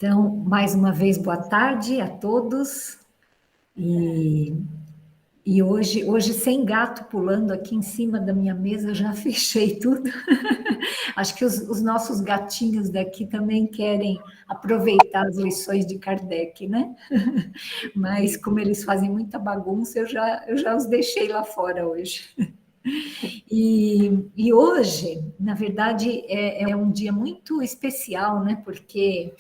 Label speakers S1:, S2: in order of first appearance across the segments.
S1: Então, mais uma vez, boa tarde a todos. E hoje sem gato pulando aqui em cima da minha mesa, já fechei tudo. Acho que os nossos gatinhos daqui também querem aproveitar as lições de Kardec, né? Mas como eles fazem muita bagunça, eu já os deixei lá fora hoje. E hoje, na verdade, é um dia muito especial, né? Porque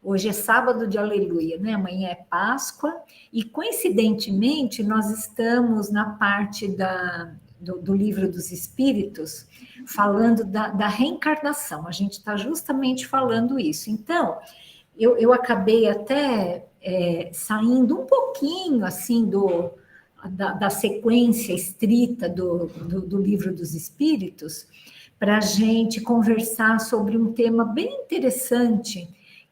S1: hoje é sábado de Aleluia, né? Amanhã é Páscoa, e coincidentemente nós estamos na parte do Livro dos Espíritos, falando da reencarnação. A gente está justamente falando isso. Então, eu acabei até saindo um pouquinho assim da sequência estrita do Livro dos Espíritos, para a gente conversar sobre um tema bem interessante,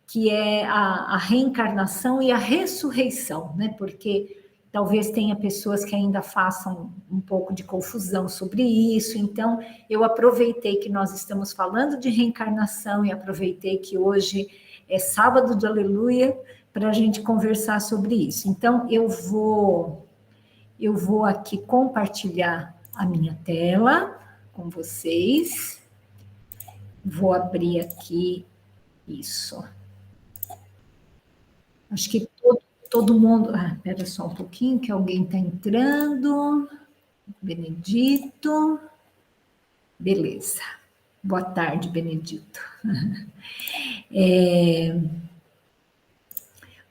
S1: que é a reencarnação e a ressurreição, né? Porque talvez tenha pessoas que ainda façam um pouco de confusão sobre isso. Então, eu aproveitei que nós estamos falando de reencarnação e aproveitei que hoje é sábado de Aleluia para a gente conversar sobre isso. Então, eu vou aqui compartilhar a minha tela com vocês. Vou abrir aqui isso. Acho que todo mundo... espera só um pouquinho, que alguém está entrando. Benedito. Beleza. Boa tarde, Benedito.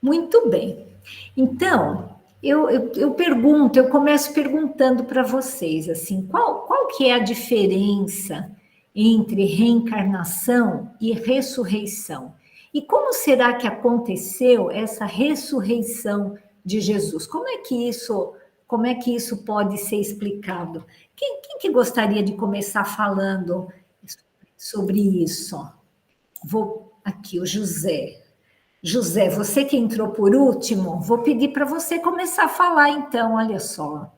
S1: Muito bem. Então, eu pergunto, eu começo perguntando para vocês, assim, qual que é a diferença entre reencarnação e ressurreição? E como será que aconteceu essa ressurreição de Jesus? Como é que isso pode ser explicado? Quem que gostaria de começar falando sobre isso? Vou aqui, o José. José, você que entrou por último, vou pedir para você começar a falar então, olha só.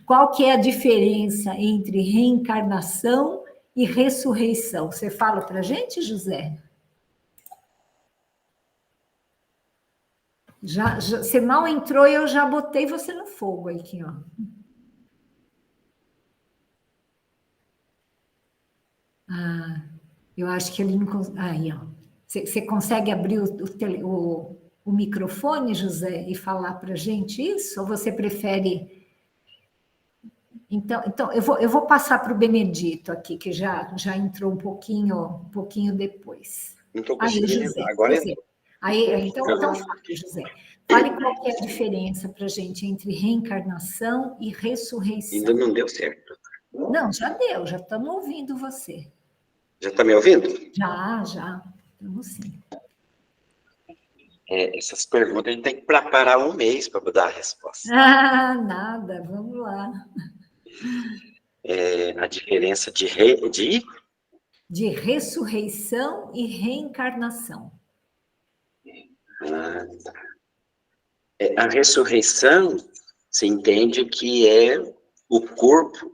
S1: Qual que é a diferença entre reencarnação e ressurreição? Você fala para a gente, José? Você mal entrou e eu já botei você no fogo aqui, ó. Eu acho que ele não consegue. Aí, ó. Você consegue abrir o microfone, José, e falar para a gente isso? Ou você prefere... Então eu vou passar para o Benedito aqui, que já entrou um pouquinho depois.
S2: Não estou
S1: Aí,
S2: conseguindo
S1: José.
S2: entrar. Agora
S1: José. Aí, então fale, José. Fale qual que é a diferença para a gente entre reencarnação e ressurreição.
S2: ainda não deu certo.
S1: Não, já deu, já estamos ouvindo você.
S2: Já está me ouvindo?
S1: Já, estamos sim.
S2: Essas perguntas a gente tem que preparar um mês para dar a resposta.
S1: Nada, vamos lá.
S2: A diferença de
S1: ressurreição e reencarnação.
S2: Tá. A ressurreição, se entende que é o corpo,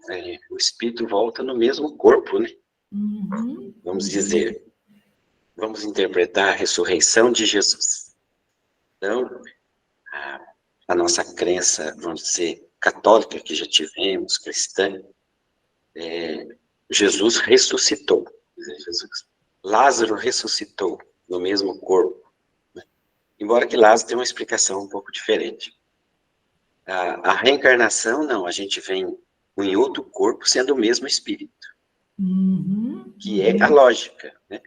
S2: o espírito volta no mesmo corpo, né?
S1: Uhum.
S2: Vamos dizer, vamos interpretar a ressurreição de Jesus. Então, a nossa crença, vamos dizer, católica, que já tivemos, cristã, Jesus ressuscitou. Lázaro ressuscitou no mesmo corpo. Né? Embora que Lázaro tenha uma explicação um pouco diferente. A reencarnação, não, a gente vem em outro corpo sendo o mesmo espírito. Que é a lógica, né?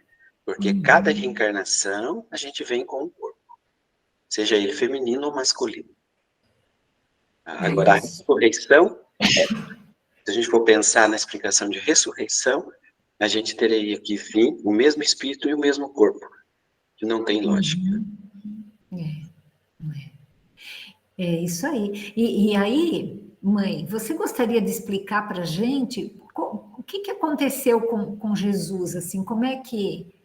S2: Porque cada reencarnação a gente vem com um corpo. Seja ele feminino ou masculino. Agora, a ressurreição, se a gente for pensar na explicação de ressurreição, a gente teria que vir o mesmo espírito e o mesmo corpo, que não tem lógica.
S1: É isso aí. E aí, mãe, você gostaria de explicar para a gente o que aconteceu com Jesus, assim, como é que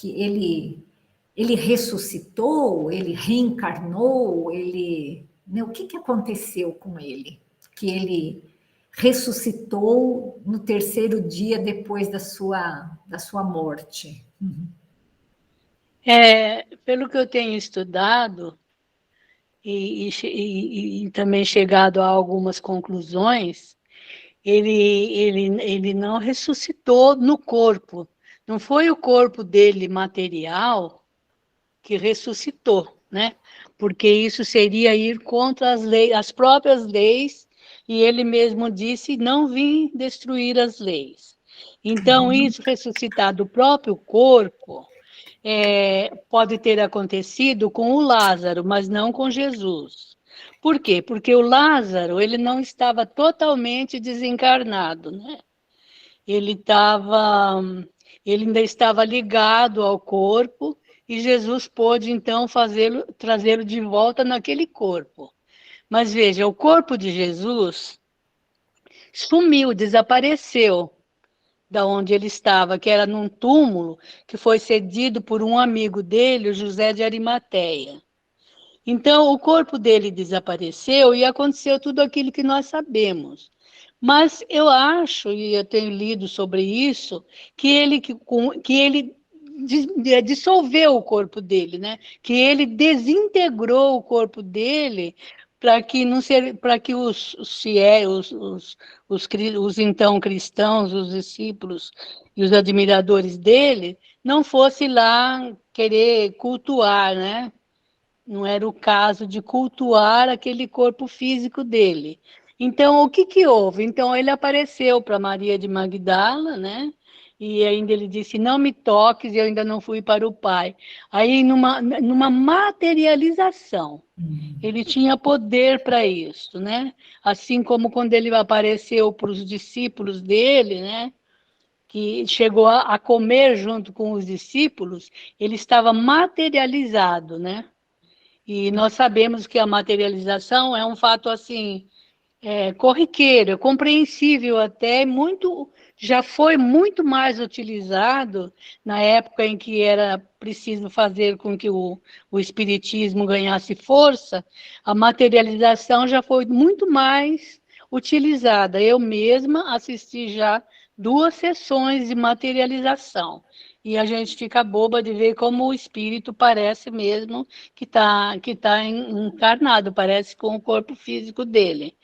S1: ele ressuscitou, ele reencarnou, né, o que aconteceu com ele? Que ele ressuscitou no terceiro dia depois da sua morte.
S3: Pelo que eu tenho estudado e também chegado a algumas conclusões, ele não ressuscitou no corpo. Não foi o corpo dele material que ressuscitou, né? Porque isso seria ir contra as leis, as próprias leis, e ele mesmo disse: não vim destruir as leis. Então, isso ressuscitar do próprio corpo pode ter acontecido com o Lázaro, mas não com Jesus. Por quê? Porque o Lázaro ele não estava totalmente desencarnado, né? Ele estava, ele ainda estava ligado ao corpo e Jesus pôde então trazê-lo de volta naquele corpo. Mas veja, o corpo de Jesus sumiu, desapareceu da onde ele estava, que era num túmulo que foi cedido por um amigo dele, o José de Arimateia. Então, o corpo dele desapareceu e aconteceu tudo aquilo que nós sabemos. Mas eu acho, e eu tenho lido sobre isso, que ele dissolveu o corpo dele, né? Que ele desintegrou o corpo dele para que os fiéis, os então cristãos, os discípulos e os admiradores dele não fossem lá querer cultuar, né? Não era o caso de cultuar aquele corpo físico dele. Então, o que que houve? Então, ele apareceu para Maria de Magdala, né? E ainda ele disse: não me toques, eu ainda não fui para o Pai. Aí, numa materialização, ele tinha poder para isso, né? Assim como quando ele apareceu para os discípulos dele, né? Que chegou a comer junto com os discípulos, ele estava materializado, né? E nós sabemos que a materialização é um fato assim corriqueiro, é compreensível até, muito, já foi muito mais utilizado na época em que era preciso fazer com que o espiritismo ganhasse força. A materialização já foi muito mais utilizada. Eu mesma assisti já 2 sessões de materialização. E a gente fica boba de ver como o espírito parece mesmo que tá encarnado, parece com o corpo físico dele.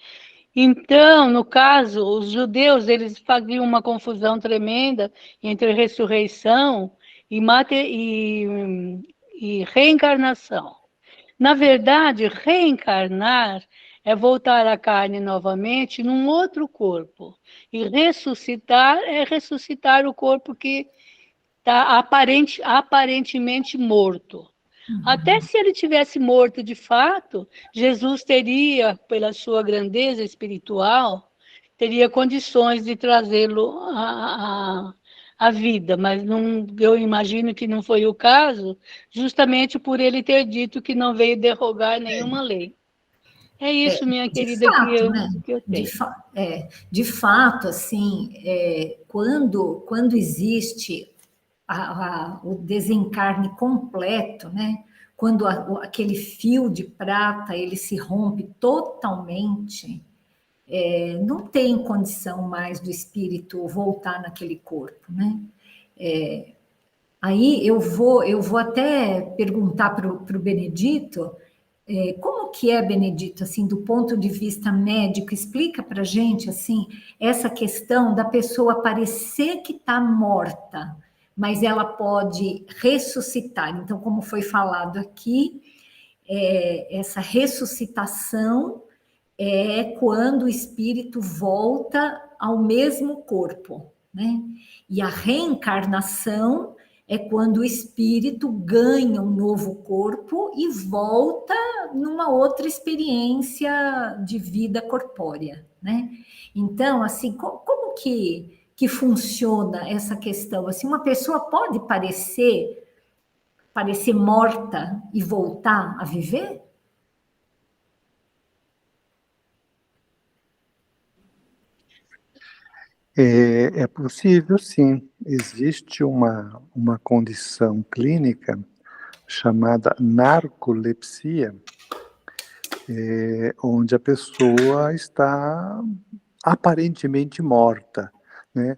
S3: Então, no caso, os judeus eles faziam uma confusão tremenda entre ressurreição e reencarnação. Na verdade, reencarnar é voltar à carne novamente num outro corpo. E ressuscitar é ressuscitar o corpo que está aparentemente morto. Até se ele tivesse morto de fato, Jesus teria, pela sua grandeza espiritual, teria condições de trazê-lo à vida, mas não, eu imagino que não foi o caso, justamente por ele ter dito que não veio derrogar nenhuma lei. É isso, minha
S1: De
S3: querida,
S1: fato, né?
S3: que eu tenho.
S1: De fato, assim, quando existe o desencarne completo, né? Quando aquele fio de prata ele se rompe totalmente, não tem condição mais do espírito voltar naquele corpo, né? Aí eu vou até perguntar para o Benedito, como que é, Benedito, assim, do ponto de vista médico, explica para a gente, assim, essa questão da pessoa parecer que está morta, mas ela pode ressuscitar. Então, como foi falado aqui, essa ressuscitação é quando o espírito volta ao mesmo corpo, né? E a reencarnação é quando o espírito ganha um novo corpo e volta numa outra experiência de vida corpórea, né? Então, assim, como que funciona essa questão? Assim, uma pessoa pode parecer morta e voltar a viver?
S4: É possível, sim. Existe uma condição clínica chamada narcolepsia, onde a pessoa está aparentemente morta, né?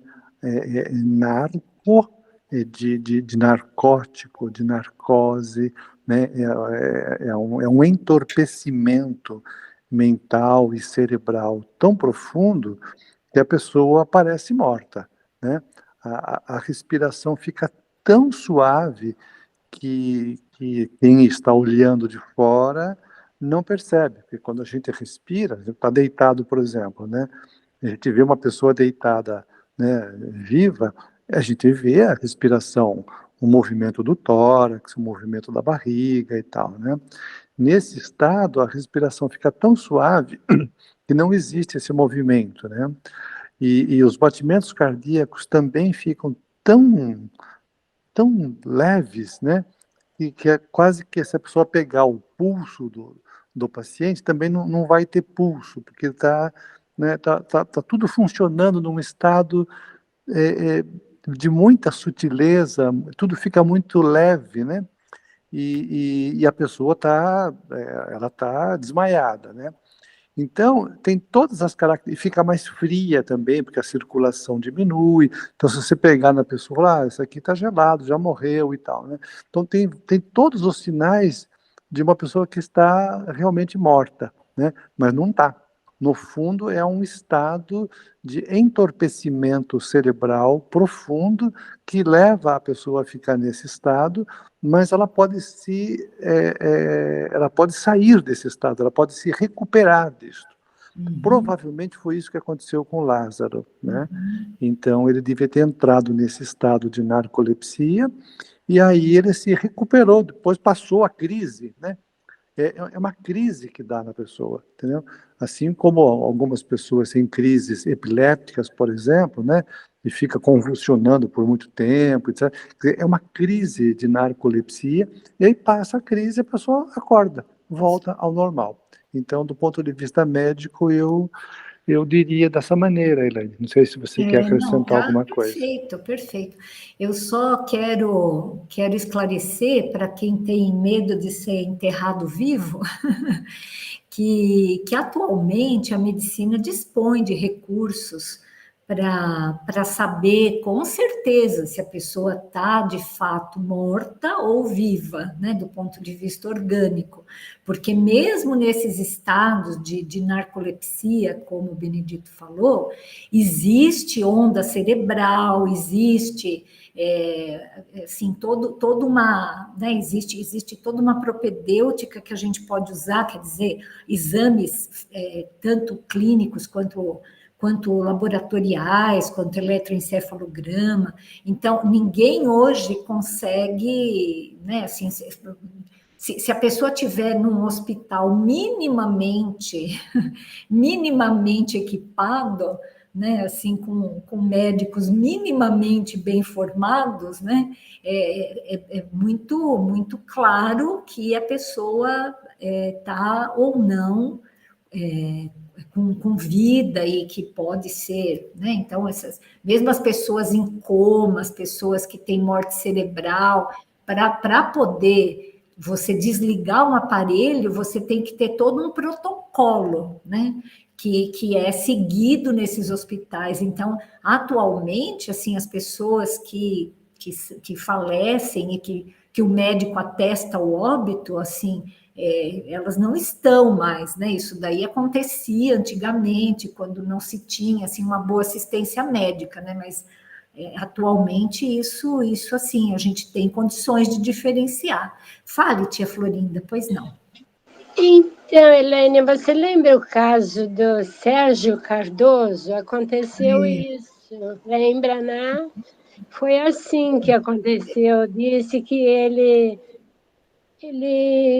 S4: Narco de narcótico, de narcose, né? É um entorpecimento mental e cerebral tão profundo que a pessoa parece morta, né? A respiração fica tão suave que quem está olhando de fora não percebe, porque quando a gente respira, a gente está deitado, por exemplo, né? A gente vê uma pessoa deitada, né, viva, a gente vê a respiração, o movimento do tórax, o movimento da barriga e tal, né? Nesse estado, a respiração fica tão suave que não existe esse movimento, né? E os batimentos cardíacos também ficam tão leves, né? E que é quase que se a pessoa pegar o pulso do paciente, também não vai ter pulso, porque está, né, tá tudo funcionando num estado de muita sutileza, tudo fica muito leve, né? E a pessoa ela tá desmaiada, né? Então, tem todas as características, e fica mais fria também, porque a circulação diminui. Então, se você pegar na pessoa, falar, isso aqui está gelado, já morreu e tal, né? Então, tem todos os sinais de uma pessoa que está realmente morta, né? Mas não está. No fundo, é um estado de entorpecimento cerebral profundo que leva a pessoa a ficar nesse estado, mas ela pode sair desse estado, ela pode se recuperar disso. Provavelmente foi isso que aconteceu com Lázaro, né? Então ele devia ter entrado nesse estado de narcolepsia e aí ele se recuperou, depois passou a crise, né? É uma crise que dá na pessoa, entendeu? Assim como algumas pessoas têm crises epilépticas, por exemplo, né? E fica convulsionando por muito tempo, etc. É uma crise de narcolepsia, e aí passa a crise e a pessoa acorda, volta ao normal. Então, do ponto de vista médico, eu diria dessa maneira, Elaine. Não sei se você quer acrescentar alguma coisa.
S1: Perfeito, perfeito. Eu só quero esclarecer para quem tem medo de ser enterrado vivo, que atualmente a medicina dispõe de recursos para saber com certeza se a pessoa está de fato morta ou viva, né, do ponto de vista orgânico, porque mesmo nesses estados de narcolepsia, como o Benedito falou, existe onda cerebral, existe assim, toda uma, né, existe toda uma propedêutica que a gente pode usar, quer dizer, exames tanto clínicos quanto laboratoriais, quanto eletroencefalograma. Então, ninguém hoje consegue, né, assim, se a pessoa tiver num hospital minimamente equipado, né, assim, com médicos minimamente bem formados, né, é muito claro que a pessoa está ou não com vida e que pode ser, né? Então, mesmo as pessoas em coma, as pessoas que têm morte cerebral, para poder você desligar um aparelho, você tem que ter todo um protocolo, né? Que é seguido nesses hospitais. Então, atualmente, assim, as pessoas que falecem e que o médico atesta o óbito, assim, elas não estão mais, né? Isso daí acontecia antigamente, quando não se tinha, assim, uma boa assistência médica, né? Mas atualmente isso assim, a gente tem condições de diferenciar. Fale, tia Florinda, pois não.
S3: Então, Elaine, você lembra o caso do Sérgio Cardoso? Aconteceu isso, lembra, né? Foi assim que aconteceu. Disse que ele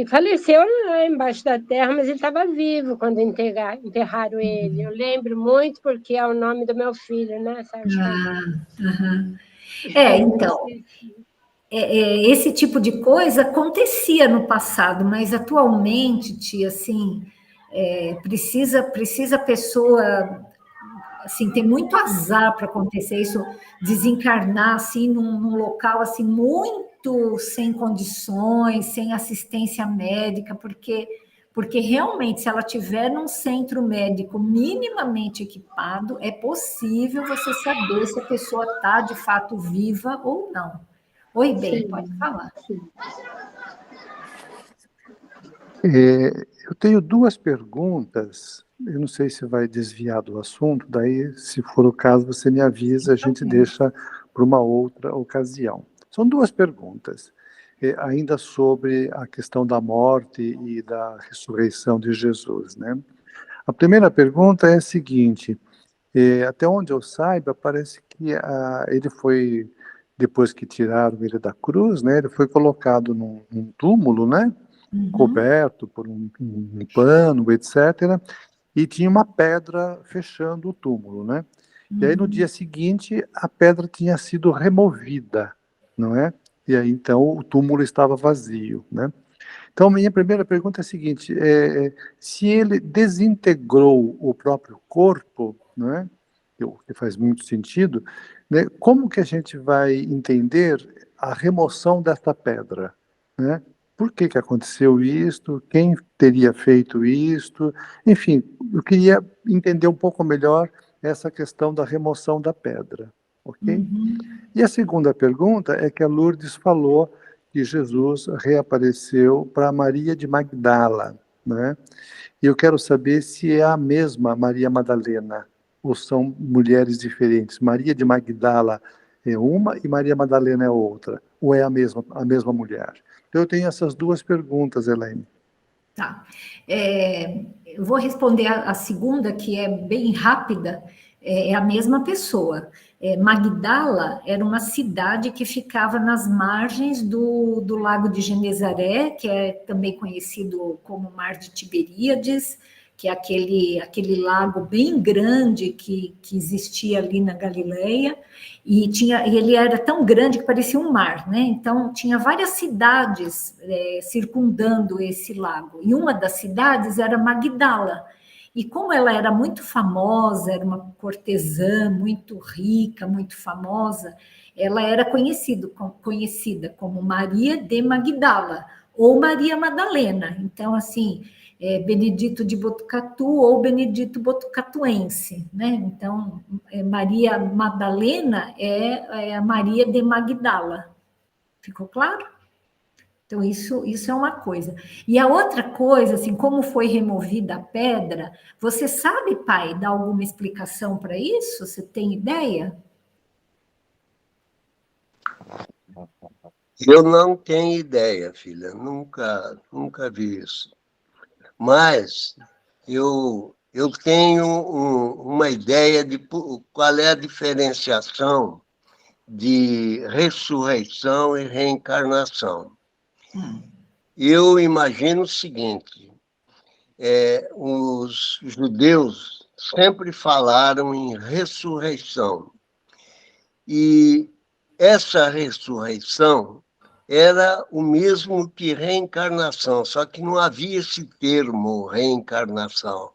S3: faleceu lá embaixo da terra, mas ele estava vivo quando enterraram ele. Eu lembro muito porque é o nome do meu filho, né, Sérgio Cardoso?
S1: Então, esse tipo de coisa acontecia no passado, mas atualmente, tia, assim, precisa a pessoa, assim, ter muito azar para acontecer isso, desencarnar, assim, num local, assim, muito sem condições, sem assistência médica, porque porque realmente, se ela tiver num centro médico minimamente equipado, é possível você saber se a pessoa está de fato viva ou não. Oi, bem,
S3: Sim,
S1: pode falar.
S3: sim.
S4: Eu tenho duas perguntas, eu não sei se vai desviar do assunto, daí, se for o caso, você me avisa, a gente deixa para uma outra ocasião. São duas perguntas, ainda sobre a questão da morte e da ressurreição de Jesus, né? A primeira pergunta é a seguinte, até onde eu saiba, parece que ele foi, depois que tiraram ele da cruz, né, ele foi colocado num túmulo, né? Coberto por um pano, etc. E tinha uma pedra fechando o túmulo, né? E aí no dia seguinte a pedra tinha sido removida, não é? E aí então o túmulo estava vazio, né? Então minha primeira pergunta é a seguinte: se ele desintegrou o próprio corpo, não é? O que faz muito sentido, né? Como que a gente vai entender a remoção desta pedra, né? Por que que aconteceu isto? Quem teria feito isto? Enfim, eu queria entender um pouco melhor essa questão da remoção da pedra, ok? E a segunda pergunta é que a Lourdes falou que Jesus reapareceu para Maria de Magdala, né? E eu quero saber se é a mesma Maria Madalena ou são mulheres diferentes. Maria de Magdala é uma e Maria Madalena é outra, ou é a mesma mulher? Então eu tenho essas duas perguntas, Elaine.
S1: Tá. Eu vou responder a segunda, que é bem rápida, é a mesma pessoa. Magdala era uma cidade que ficava nas margens do Lago de Genezaré, que é também conhecido como Mar de Tiberíades, que é aquele lago bem grande que existia ali na Galileia, e ele era tão grande que parecia um mar, né? Então, tinha várias cidades circundando esse lago, e uma das cidades era Magdala. E como ela era muito famosa, era uma cortesã muito rica, muito famosa, ela era conhecida como Maria de Magdala, ou Maria Madalena. Então, assim, Benedito de Botucatu ou Benedito Botucatuense, né? Então, Maria Madalena é a Maria de Magdala. Ficou claro? Então, isso é uma coisa. E a outra coisa, assim, como foi removida a pedra, você sabe, pai, dar alguma explicação para isso? Você tem ideia?
S5: Eu não tenho ideia, filha. Nunca vi isso. Mas eu tenho uma ideia de qual é a diferenciação de ressurreição e reencarnação. Eu imagino o seguinte, os judeus sempre falaram em ressurreição. E essa ressurreição era o mesmo que reencarnação, só que não havia esse termo reencarnação.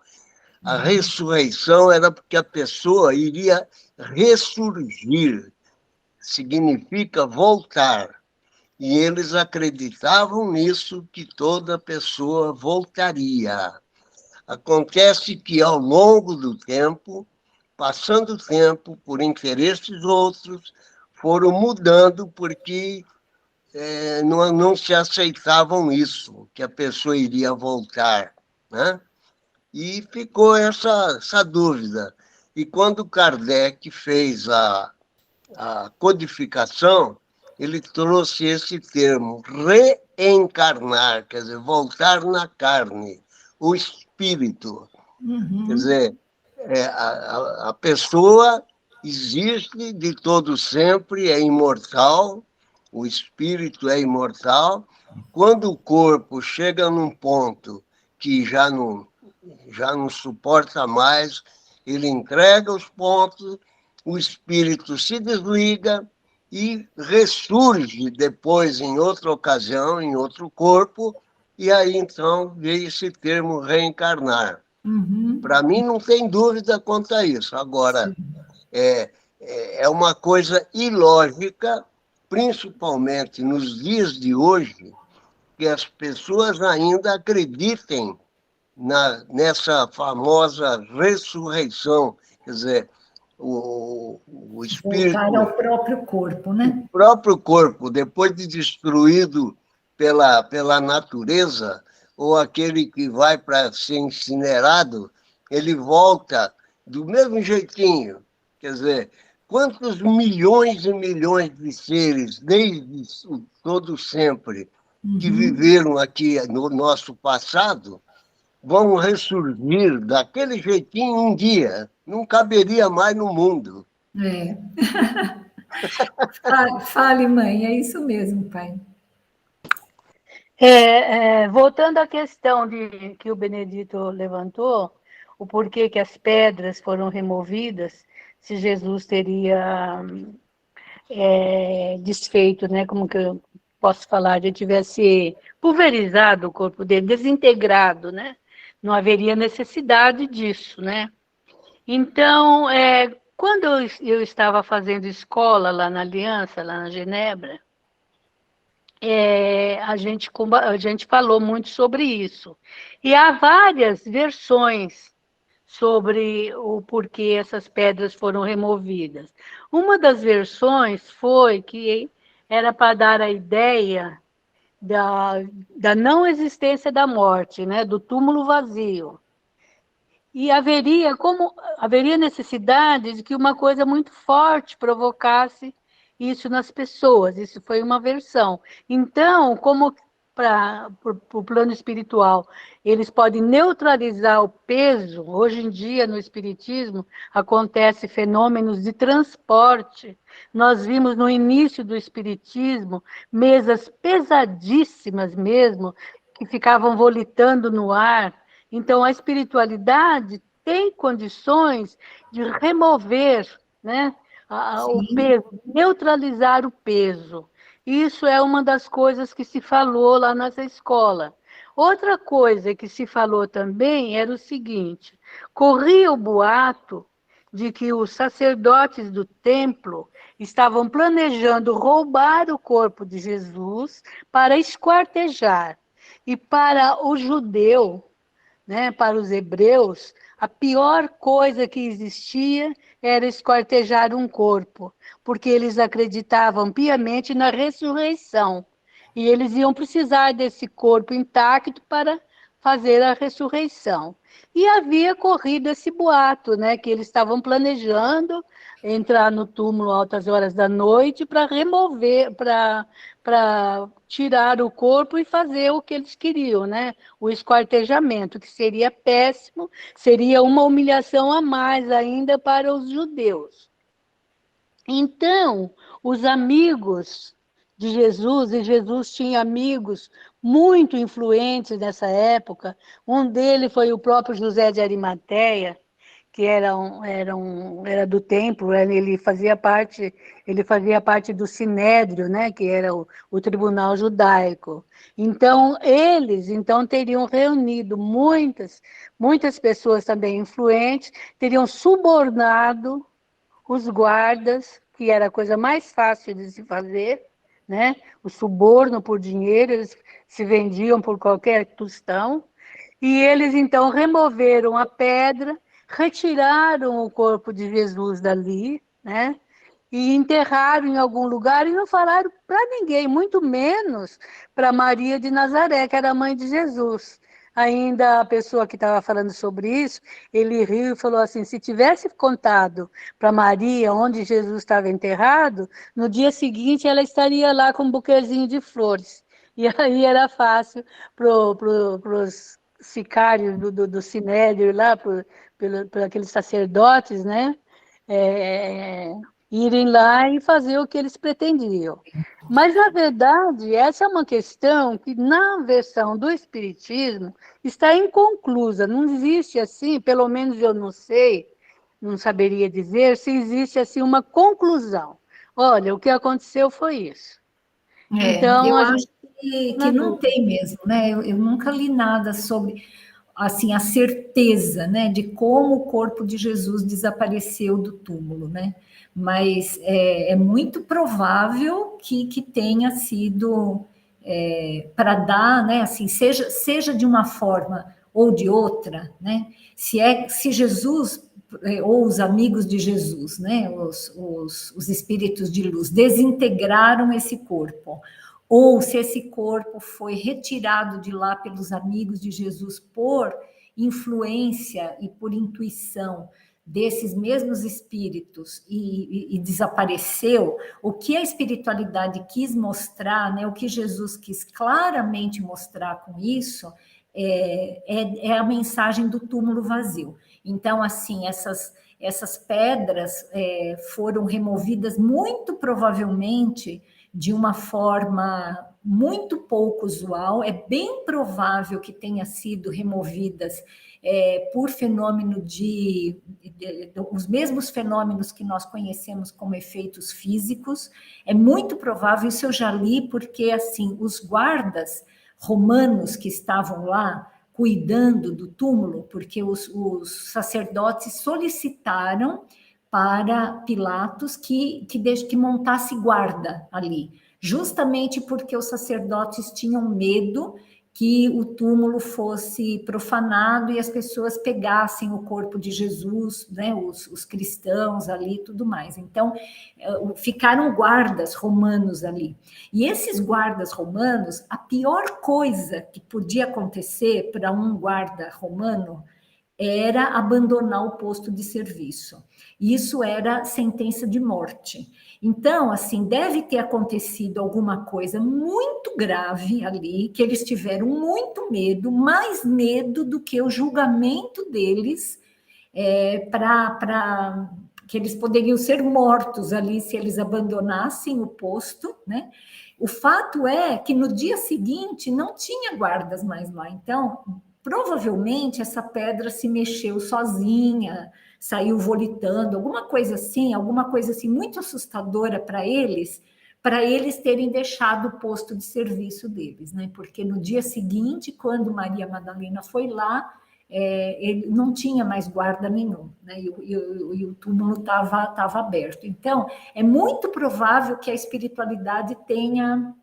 S5: A ressurreição era porque a pessoa iria ressurgir, significa voltar. E eles acreditavam nisso, que toda pessoa voltaria. Acontece que, ao longo do tempo, passando o tempo, por interesses outros, foram mudando porque não se aceitavam isso, que a pessoa iria voltar, né? E ficou essa dúvida. E quando Kardec fez a codificação, ele trouxe esse termo, reencarnar, quer dizer, voltar na carne, o espírito. Quer dizer, a pessoa existe de todo sempre, é imortal, o espírito é imortal. Quando o corpo chega num ponto que já não suporta mais, ele entrega os pontos, o espírito se desliga e ressurge depois em outra ocasião, em outro corpo, e aí então veio esse termo reencarnar. Para mim não tem dúvida quanto a isso. Agora, é uma coisa ilógica, principalmente nos dias de hoje, que as pessoas ainda acreditem nessa famosa ressurreição, quer dizer, o espírito...
S1: Voltar ao próprio corpo, né?
S5: O próprio corpo, depois de destruído pela natureza, ou aquele que vai para ser incinerado, ele volta do mesmo jeitinho. Quer dizer, quantos milhões e milhões de seres, desde todo sempre, que viveram aqui no nosso passado, vão ressurgir daquele jeitinho um dia. Não caberia mais no mundo.
S1: É. Fale, mãe, é isso mesmo, pai.
S3: Voltando à questão que o Benedito levantou, o porquê que as pedras foram removidas, se Jesus teria desfeito, né? Como que eu posso falar? Ele tivesse pulverizado o corpo dele, desintegrado, né? Não haveria necessidade disso, né? Então, quando eu estava fazendo escola lá na Aliança, lá na Genebra, a gente falou muito sobre isso. E há várias versões sobre o porquê essas pedras foram removidas. Uma das versões foi que era para dar a ideia da não existência da morte, né, do túmulo vazio. E haveria necessidade de que uma coisa muito forte provocasse isso nas pessoas. Isso foi uma versão. Então, como para o plano espiritual, eles podem neutralizar o peso. Hoje em dia, no espiritismo, acontece fenômenos de transporte. Nós vimos no início do espiritismo mesas pesadíssimas mesmo, que ficavam volitando no ar. Então, a espiritualidade tem condições de remover, né, o peso, neutralizar o peso. Isso é uma das coisas que se falou lá nessa escola. Outra coisa que se falou também era o seguinte: corria o boato de que os sacerdotes do templo estavam planejando roubar o corpo de Jesus para esquartejar. E para o judeu, né, para os hebreus, a pior coisa que existia era esquartejar um corpo, porque eles acreditavam piamente na ressurreição. E eles iam precisar desse corpo intacto para fazer a ressurreição. E havia corrido esse boato, né, que eles estavam planejando entrar no túmulo altas horas da noite para remover, para tirar o corpo e fazer o que eles queriam, né? O esquartejamento, que seria péssimo, seria uma humilhação a mais ainda para os judeus. Então, os amigos de Jesus, e Jesus tinha amigos muito influentes nessa época, um deles foi o próprio José de Arimateia, que era do templo, ele fazia parte do Sinédrio, né, que era o tribunal judaico. Então, eles teriam reunido muitas pessoas também influentes, teriam subornado os guardas, que era a coisa mais fácil de se fazer, né? O suborno por dinheiro, eles se vendiam por qualquer tostão, e eles então removeram a pedra, retiraram o corpo de Jesus dali, né? E enterraram em algum lugar e não falaram para ninguém, muito menos para Maria de Nazaré, que era a mãe de Jesus. Ainda a pessoa que estava falando sobre isso, ele riu e falou assim: se tivesse contado para Maria onde Jesus estava enterrado, no dia seguinte ela estaria lá com um buquezinho de flores. E aí era fácil para os sicários do Sinédrio, lá, por aqueles sacerdotes, né? Irem lá e fazer o que eles pretendiam. Mas, na verdade, essa é uma questão que, na versão do Espiritismo, está inconclusa. Não existe assim, pelo menos eu não sei, não saberia dizer, se existe assim uma conclusão. Olha, o que aconteceu foi isso.
S1: Então, eu acho que não tem mesmo, né? Eu nunca li nada sobre assim, a certeza, né, de como o corpo de Jesus desapareceu do túmulo, né? Mas é muito provável que tenha sido para dar, né, assim, seja de uma forma ou de outra, né? Se Jesus ou os amigos de Jesus, né? Os espíritos de luz desintegraram esse corpo, ou se esse corpo foi retirado de lá pelos amigos de Jesus por influência e por intuição desses mesmos espíritos e desapareceu, o que a espiritualidade quis mostrar, né, o que Jesus quis claramente mostrar com isso, é a mensagem do túmulo vazio. Então, assim, essas pedras foram removidas muito provavelmente de uma forma muito pouco usual, é bem provável que tenha sido removidas por fenômeno os mesmos fenômenos que nós conhecemos como efeitos físicos, é muito provável, isso eu já li, porque, assim, os guardas romanos que estavam lá cuidando do túmulo, porque os sacerdotes solicitaram para Pilatos que montasse guarda ali, justamente porque os sacerdotes tinham medo que o túmulo fosse profanado e as pessoas pegassem o corpo de Jesus, né, os cristãos ali e tudo mais. Então, ficaram guardas romanos ali. E esses guardas romanos, a pior coisa que podia acontecer para um guarda romano era abandonar o posto de serviço. Isso era sentença de morte. Então, assim, deve ter acontecido alguma coisa muito grave ali, que eles tiveram muito medo, mais medo do que o julgamento deles, que eles poderiam ser mortos ali se eles abandonassem o posto, né? O fato é que no dia seguinte não tinha guardas mais lá, então provavelmente essa pedra se mexeu sozinha, saiu volitando, alguma coisa assim muito assustadora para eles terem deixado o posto de serviço deles, né? Porque no dia seguinte, quando Maria Madalena foi lá, ele não tinha mais guarda nenhum, né? E o túmulo estava aberto. Então, é muito provável que a espiritualidade tenha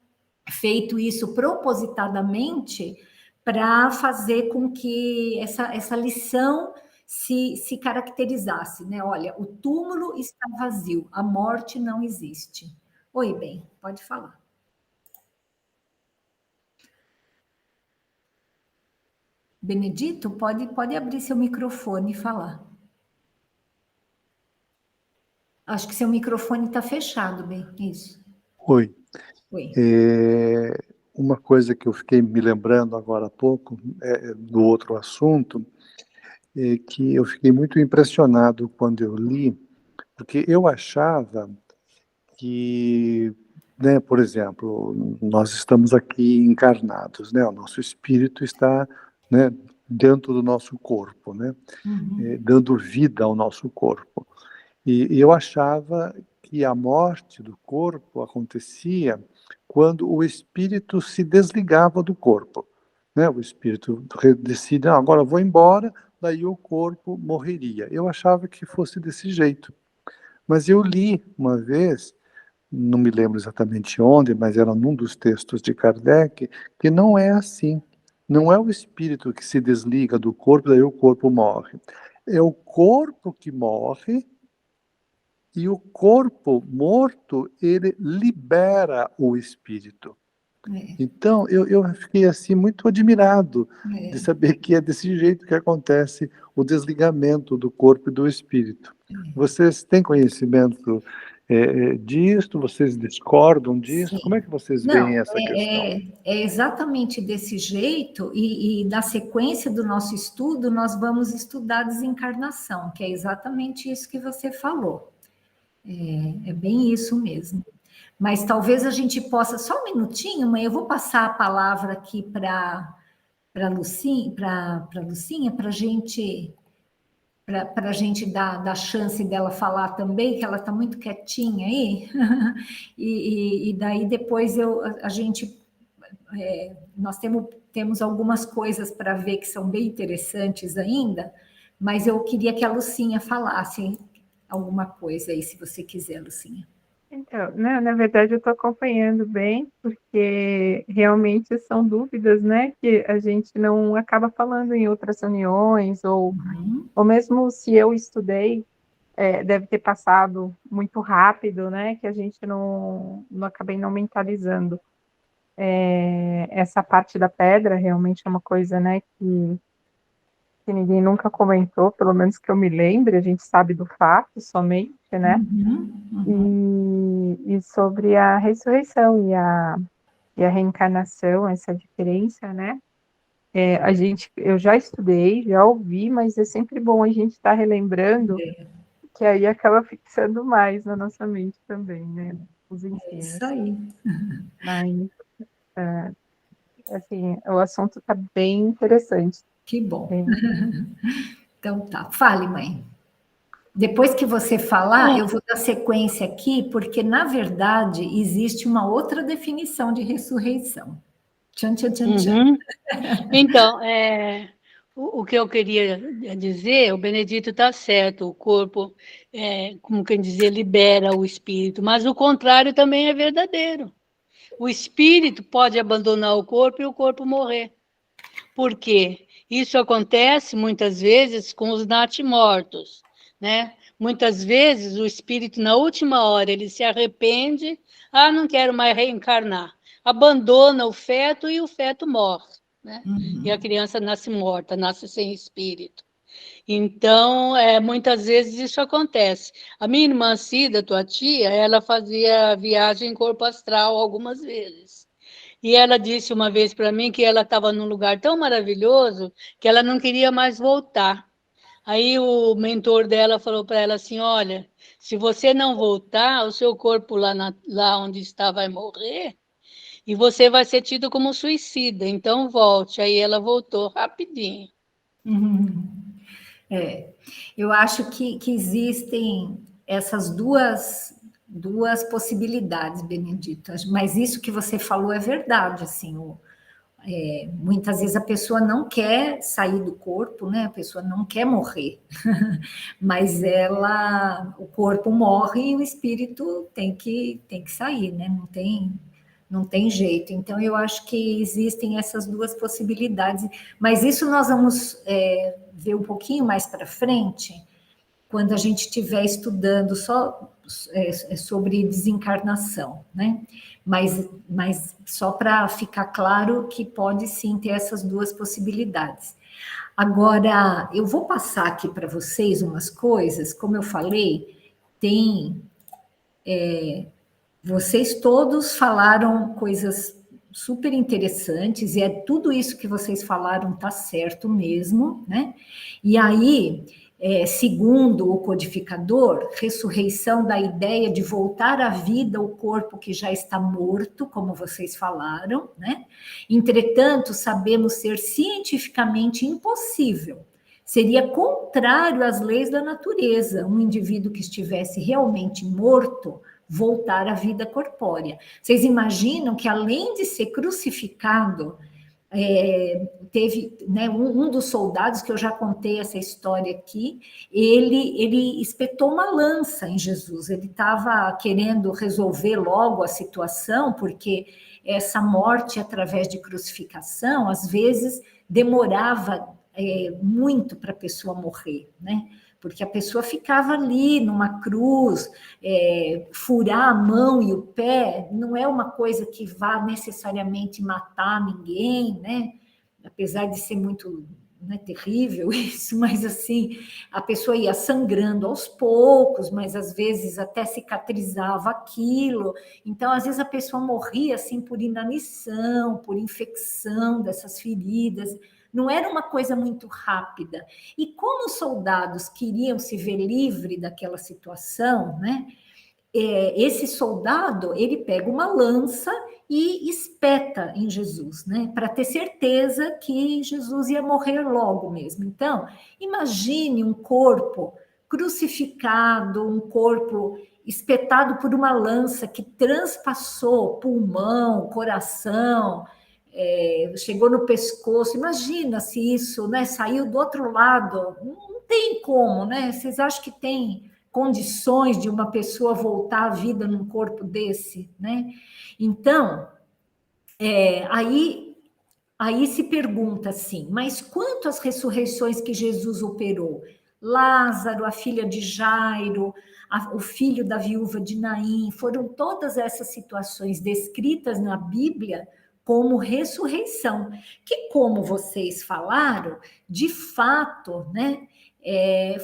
S1: feito isso propositadamente para fazer com que essa lição se caracterizasse, né? Olha, o túmulo está vazio, a morte não existe. Oi, bem, pode falar. Benedito, pode abrir seu microfone e falar. Acho que seu microfone está fechado, bem, isso.
S4: Oi.
S1: Oi.
S4: Uma coisa que eu fiquei me lembrando agora há pouco, do outro assunto, é que eu fiquei muito impressionado quando eu li, porque eu achava que, né, por exemplo, nós estamos aqui encarnados, né, o nosso espírito está, né, dentro do nosso corpo, né, dando vida ao nosso corpo. E eu achava que a morte do corpo acontecia quando o espírito se desligava do corpo, né? O espírito decide, agora eu vou embora, daí o corpo morreria. Eu achava que fosse desse jeito. Mas eu li uma vez, não me lembro exatamente onde, mas era num dos textos de Kardec, que não é assim. Não é o espírito que se desliga do corpo, daí o corpo morre. É o corpo que morre, e o corpo morto, ele libera o espírito. Então, eu fiquei assim muito admirado de saber que é desse jeito que acontece o desligamento do corpo e do espírito. Vocês têm conhecimento disso? Vocês discordam disso?
S1: Sim.
S4: Como é que vocês veem essa questão?
S1: É exatamente desse jeito, e na sequência do nosso estudo, nós vamos estudar desencarnação, que é exatamente isso que você falou. É bem isso mesmo. Mas talvez a gente possa, só um minutinho, mãe, eu vou passar a palavra aqui para Lucinha, para a gente dar chance dela falar também, que ela está muito quietinha aí, e daí depois nós temos algumas coisas para ver que são bem interessantes ainda, mas eu queria que a Lucinha falasse alguma coisa aí, se você quiser, Lucinha.
S6: Então, né, na verdade eu estou acompanhando bem, porque realmente são dúvidas, né, que a gente não acaba falando em outras reuniões, ou mesmo se eu estudei, deve ter passado muito rápido, né, que a gente não acabei não mentalizando. Essa parte da pedra realmente é uma coisa, né, que ninguém nunca comentou, pelo menos que eu me lembre, a gente sabe do fato somente, né? E sobre a ressurreição e a reencarnação, essa diferença, né? Eu já estudei, já ouvi, mas é sempre bom a gente estar relembrando, que aí acaba fixando mais na nossa mente também, né? Os ensinos.
S1: Isso aí.
S6: Mas, assim, o assunto está bem interessante.
S1: Que bom. Então tá, fale, mãe. Depois que você falar, eu vou dar sequência aqui, porque, na verdade, existe uma outra definição de ressurreição. Tchan, tchan, tchan, tchan.
S3: Então, o que eu queria dizer, o Benedito está certo, o corpo, como quem dizer, libera o espírito, mas o contrário também é verdadeiro. O espírito pode abandonar o corpo e o corpo morrer. Por quê? Isso acontece muitas vezes com os natimortos, né? Muitas vezes o espírito, na última hora, ele se arrepende, não quero mais reencarnar. Abandona o feto e o feto morre, né? E a criança nasce morta, nasce sem espírito. Então, muitas vezes isso acontece. A minha irmã Cida, tua tia, ela fazia viagem em corpo astral algumas vezes. E ela disse uma vez para mim que ela estava num lugar tão maravilhoso que ela não queria mais voltar. Aí o mentor dela falou para ela assim, olha, se você não voltar, o seu corpo lá onde está vai morrer e você vai ser tido como suicida, então volte. Aí ela voltou rapidinho.
S1: Eu acho que existem essas duas possibilidades, Benedito. Mas isso que você falou é verdade, assim, muitas vezes a pessoa não quer sair do corpo, né? A pessoa não quer morrer, mas o corpo morre e o espírito tem que sair, né? Não tem jeito. Então, eu acho que existem essas duas possibilidades, mas isso nós vamos ver um pouquinho mais para frente, quando a gente estiver estudando só sobre desencarnação, né? Mas só para ficar claro que pode sim ter essas duas possibilidades. Agora, eu vou passar aqui para vocês umas coisas, como eu falei, vocês todos falaram coisas super interessantes, e tudo isso que vocês falaram está certo mesmo, né? E aí, segundo o codificador, ressurreição da ideia de voltar à vida o corpo que já está morto, como vocês falaram, né? Entretanto, sabemos ser cientificamente impossível. Seria contrário às leis da natureza um indivíduo que estivesse realmente morto voltar à vida corpórea. Vocês imaginam que, além de ser crucificado, teve, né, um dos soldados, que eu já contei essa história aqui, ele espetou uma lança em Jesus. Ele estava querendo resolver logo a situação, porque essa morte através de crucificação, às vezes, demorava muito para a pessoa morrer, né? Porque a pessoa ficava ali numa cruz, furar a mão e o pé não é uma coisa que vá necessariamente matar ninguém, né? Apesar de ser muito, né, terrível isso, mas assim, a pessoa ia sangrando aos poucos, mas às vezes até cicatrizava aquilo. Então, às vezes a pessoa morria assim por inanição, por infecção dessas feridas. Não era uma coisa muito rápida. E como os soldados queriam se ver livre daquela situação, né? Esse soldado, ele pega uma lança e espeta em Jesus, né? Para ter certeza que Jesus ia morrer logo mesmo. Então, imagine um corpo crucificado, um corpo espetado por uma lança que transpassou pulmão, coração, chegou no pescoço. Imagina se isso, né, saiu do outro lado. Não tem como, né? Vocês acham que tem condições de uma pessoa voltar à vida num corpo desse, né? Então, aí se pergunta assim, mas quanto às ressurreições que Jesus operou? Lázaro, a filha de Jairo, o filho da viúva de Naim, foram todas essas situações descritas na Bíblia como ressurreição, que, como vocês falaram, de fato, né,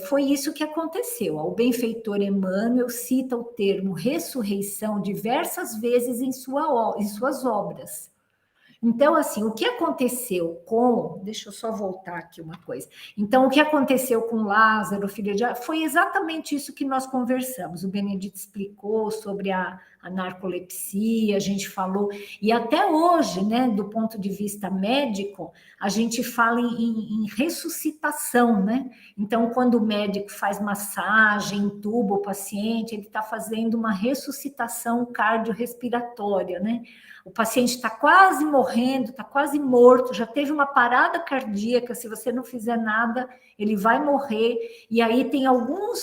S1: foi isso que aconteceu. O benfeitor Emmanuel cita o termo ressurreição diversas vezes em suas obras. Então, assim, o que aconteceu com... Deixa eu só voltar aqui uma coisa. Então, o que aconteceu com Lázaro, filho de... Foi exatamente isso que nós conversamos. O Benedito explicou sobre a narcolepsia, a gente falou... E até hoje, né, do ponto de vista médico, a gente fala em ressuscitação, né? Então, quando o médico faz massagem, entuba o paciente, ele está fazendo uma ressuscitação cardiorrespiratória, né? O paciente está quase morrendo, está quase morto, já teve uma parada cardíaca, se você não fizer nada, ele vai morrer. E aí tem algumas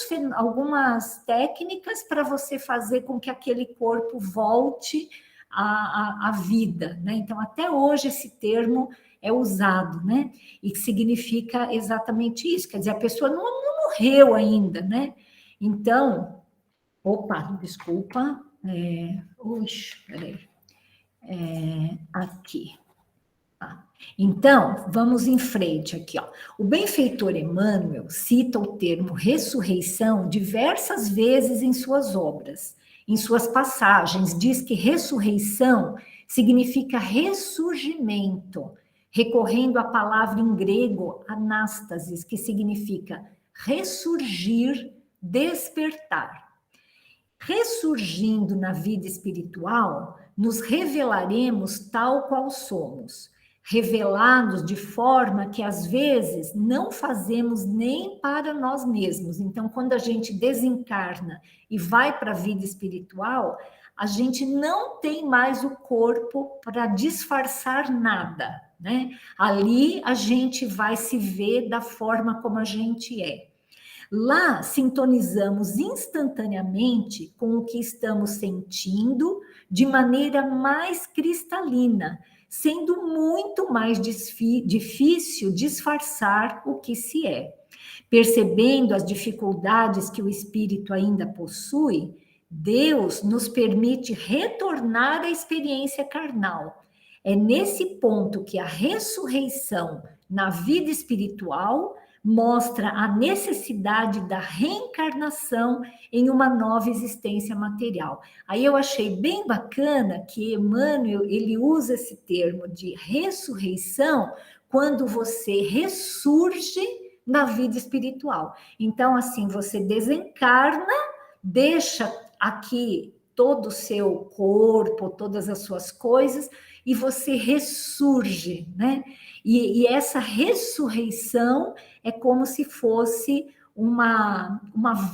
S1: técnicas para você fazer com que aquele corpo volte à vida, né? Então, até hoje esse termo é usado, né? E que significa exatamente isso, quer dizer, a pessoa não morreu ainda, né? Então, opa, desculpa, peraí. Aqui. Então, vamos em frente aqui, ó. O benfeitor Emmanuel cita o termo ressurreição diversas vezes em suas obras, em suas passagens. Diz que ressurreição significa ressurgimento, recorrendo à palavra em grego anástasis, que significa ressurgir, despertar. Ressurgindo na vida espiritual, nos revelaremos tal qual somos, revelados de forma que às vezes não fazemos nem para nós mesmos. Então, quando a gente desencarna e vai para a vida espiritual, a gente não tem mais o corpo para disfarçar nada, né? Ali a gente vai se ver da forma como a gente é. Lá, sintonizamos instantaneamente com o que estamos sentindo de maneira mais cristalina, sendo muito mais difícil disfarçar o que se é. Percebendo as dificuldades que o espírito ainda possui, Deus nos permite retornar à experiência carnal. É nesse ponto que a ressurreição na vida espiritual mostra a necessidade da reencarnação em uma nova existência material. Aí eu achei bem bacana que Emmanuel, ele usa esse termo de ressurreição quando você ressurge na vida espiritual. Então, assim, você desencarna, deixa aqui todo o seu corpo, todas as suas coisas, e você ressurge, né? E essa ressurreição é como se fosse uma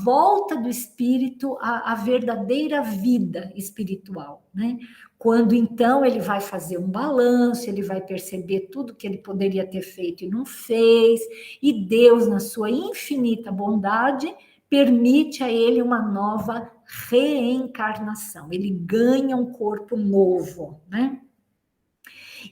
S1: volta do espírito à verdadeira vida espiritual, né? Quando então ele vai fazer um balanço, ele vai perceber tudo que ele poderia ter feito e não fez, e Deus, na sua infinita bondade, permite a ele uma nova reencarnação. Ele ganha um corpo novo, né?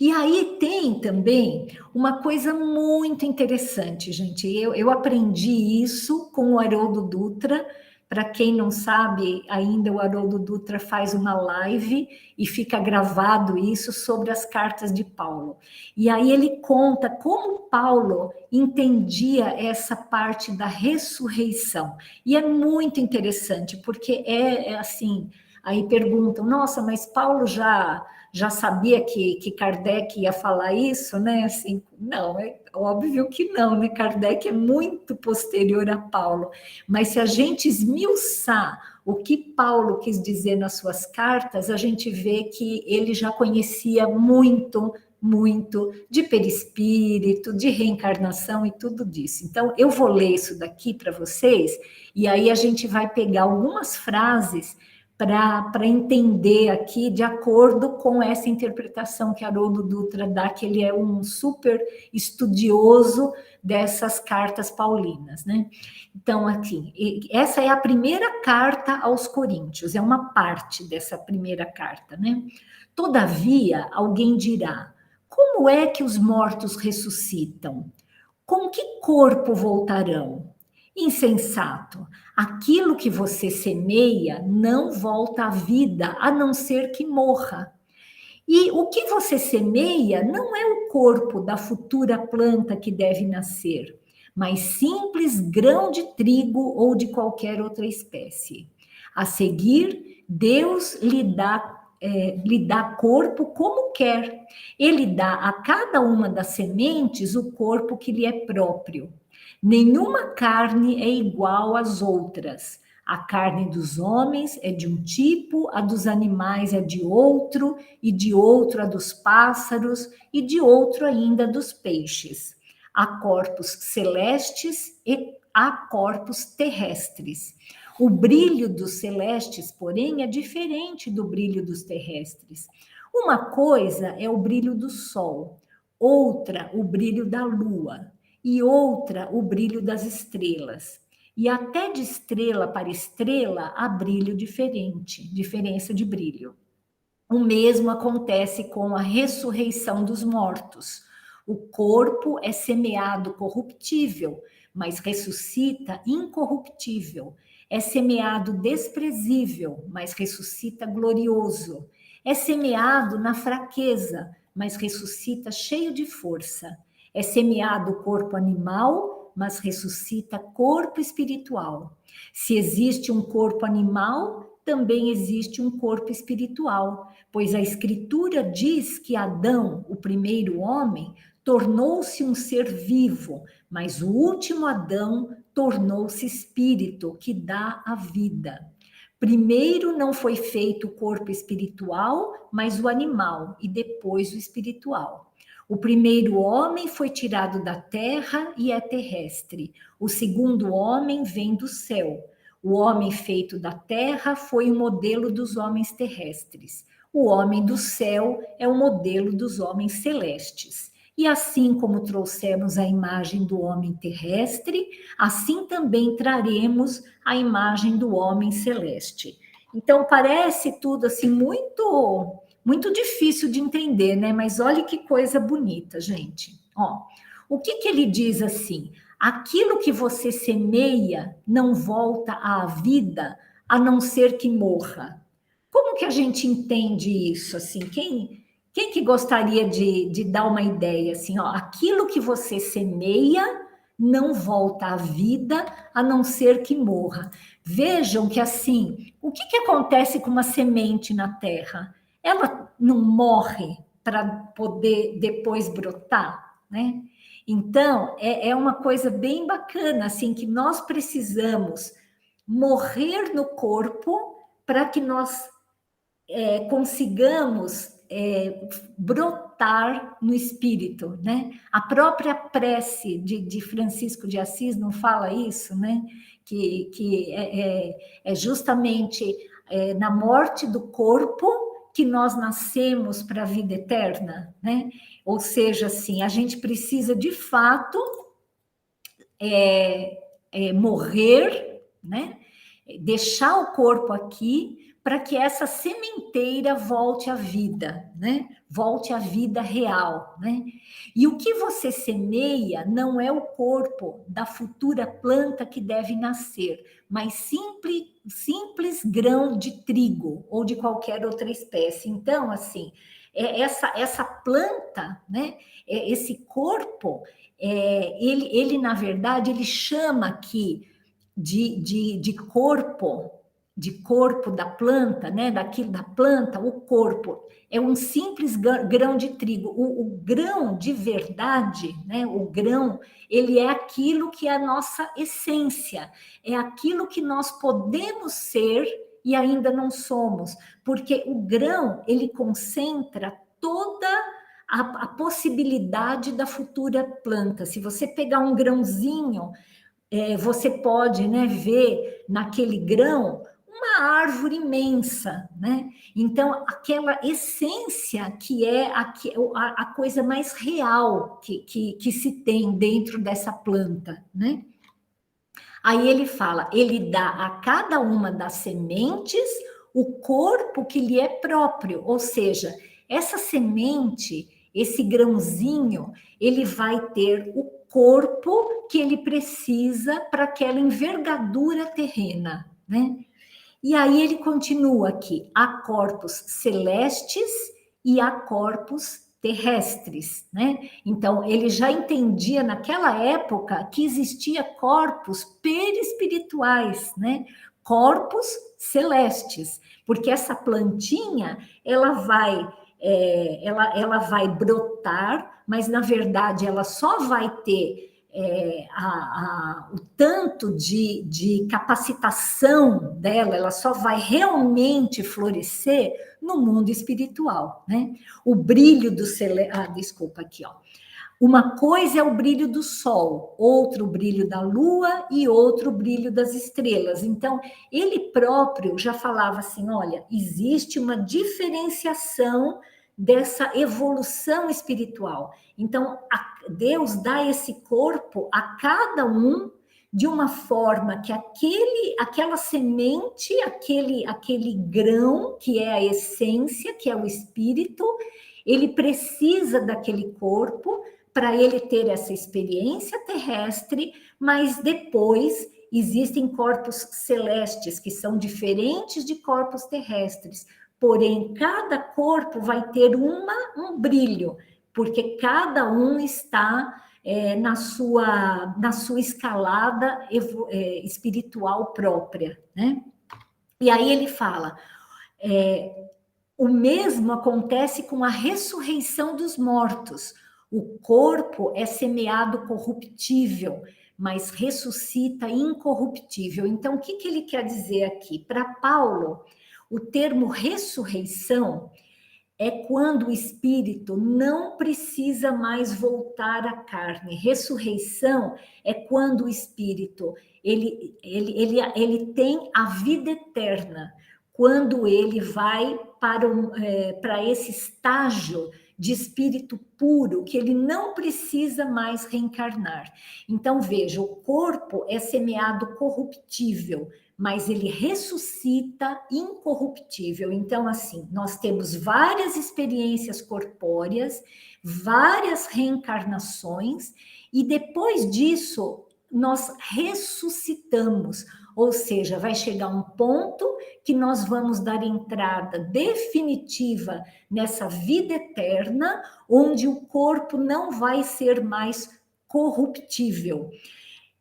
S1: E aí tem também uma coisa muito interessante, gente. Eu aprendi isso com o Haroldo Dutra. Para quem não sabe ainda, o Haroldo Dutra faz uma live e fica gravado isso sobre as cartas de Paulo. E aí ele conta como Paulo entendia essa parte da ressurreição. E é muito interessante, porque é assim, aí perguntam, nossa, mas Paulo já sabia que Kardec ia falar isso, né? Assim, não, é óbvio que não, né? Kardec é muito posterior a Paulo. Mas se a gente esmiuçar o que Paulo quis dizer nas suas cartas, a gente vê que ele já conhecia muito de perispírito, de reencarnação e tudo disso. Então, eu vou ler isso daqui para vocês, e aí a gente vai pegar algumas frases para entender aqui, de acordo com essa interpretação que Haroldo Dutra dá, que ele é um super estudioso dessas cartas paulinas, né? Então, aqui, essa é a primeira carta aos Coríntios, é uma parte dessa primeira carta, né? Todavia, alguém dirá, como é que os mortos ressuscitam? Com que corpo voltarão? Insensato, aquilo que você semeia não volta à vida, a não ser que morra. E o que você semeia não é o corpo da futura planta que deve nascer, mas simples grão de trigo ou de qualquer outra espécie. A seguir, Deus lhe dá corpo como quer. Ele dá a cada uma das sementes o corpo que lhe é próprio. Nenhuma carne é igual às outras. A carne dos homens é de um tipo, a dos animais é de outro, e de outro a dos pássaros, e de outro ainda dos peixes. Há corpos celestes e há corpos terrestres. O brilho dos celestes, porém, é diferente do brilho dos terrestres. Uma coisa é o brilho do sol, outra o brilho da lua, e outra o brilho das estrelas. E até de estrela para estrela há brilho diferente, diferença de brilho. O mesmo acontece com a ressurreição dos mortos. O corpo é semeado corruptível, mas ressuscita incorruptível. É semeado desprezível, mas ressuscita glorioso. É semeado na fraqueza, mas ressuscita cheio de força. É semeado corpo animal, mas ressuscita corpo espiritual. Se existe um corpo animal, também existe um corpo espiritual, pois a Escritura diz que Adão, o primeiro homem, tornou-se um ser vivo, mas o último Adão tornou-se espírito, que dá a vida. Primeiro não foi feito o corpo espiritual, mas o animal, e depois o espiritual. O primeiro homem foi tirado da terra e é terrestre. O segundo homem vem do céu. O homem feito da terra foi o modelo dos homens terrestres. O homem do céu é o modelo dos homens celestes. E assim como trouxemos a imagem do homem terrestre, assim também traremos a imagem do homem celeste. Então, parece tudo assim muito difícil de entender, né? Mas olha que coisa bonita, gente. Ó, o que ele diz assim? Aquilo que você semeia não volta à vida, a não ser que morra. Como que a gente entende isso? Assim, quem que gostaria de dar uma ideia? Assim, ó, aquilo que você semeia não volta à vida, a não ser que morra. Vejam que assim, o que acontece com uma semente na terra? Ela não morre para poder depois brotar, né? Então, é uma coisa bem bacana, assim, que nós precisamos morrer no corpo para que nós consigamos brotar no espírito, né? A própria prece de Francisco de Assis não fala isso, né? Que é justamente na morte do corpo que nós nascemos para a vida eterna, né? Ou seja, assim, a gente precisa de fato morrer, né? Deixar o corpo aqui para que essa sementeira volte à vida, né? Volte à vida real, né? E o que você semeia não é o corpo da futura planta que deve nascer, mas simples grão de trigo ou de qualquer outra espécie. Então, assim, essa planta, né? Esse corpo, ele na verdade, ele chama aqui de corpo da planta, né? Daquilo da planta, o corpo é um simples grão de trigo. O grão de verdade, né? O grão, ele é aquilo que é a nossa essência, é aquilo que nós podemos ser e ainda não somos, porque o grão, ele concentra toda a possibilidade da futura planta. Se você pegar um grãozinho, você pode, né, ver naquele grão uma árvore imensa, né? Então, aquela essência que é a coisa mais real que se tem dentro dessa planta, né? Aí ele fala, ele dá a cada uma das sementes o corpo que lhe é próprio, ou seja, essa semente, esse grãozinho, ele vai ter o corpo que ele precisa para aquela envergadura terrena, né? E aí ele continua aqui, há corpos celestes e há corpos terrestres, né? Então, ele já entendia naquela época que existia corpos perispirituais, né? Corpos celestes, porque essa plantinha, ela vai brotar, mas, na verdade, ela só vai ter o tanto de capacitação dela, ela só vai realmente florescer no mundo espiritual, né? O brilho do desculpa aqui, ó. Uma coisa é o brilho do sol, outro o brilho da lua e outro o brilho das estrelas. Então, ele próprio já falava assim, olha, existe uma diferenciação dessa evolução espiritual. Então, Deus dá esse corpo a cada um de uma forma que aquela semente, aquele grão, que é a essência, que é o espírito, ele precisa daquele corpo para ele ter essa experiência terrestre, mas depois existem corpos celestes que são diferentes de corpos terrestres, porém cada corpo vai ter um brilho, porque cada um está na sua escalada espiritual própria, né? E aí ele fala, o mesmo acontece com a ressurreição dos mortos. O corpo é semeado corruptível, mas ressuscita incorruptível. Então, o que ele quer dizer aqui? Para Paulo, o termo ressurreição é quando o espírito não precisa mais voltar à carne. Ressurreição é quando o espírito ele tem a vida eterna, quando ele vai para esse estágio de espírito puro, que ele não precisa mais reencarnar. Então, veja, o corpo é semeado corruptível, mas ele ressuscita incorruptível. Então, assim, nós temos várias experiências corpóreas, várias reencarnações, e depois disso, nós ressuscitamos, ou seja, vai chegar um ponto que nós vamos dar entrada definitiva nessa vida eterna, onde o corpo não vai ser mais corruptível.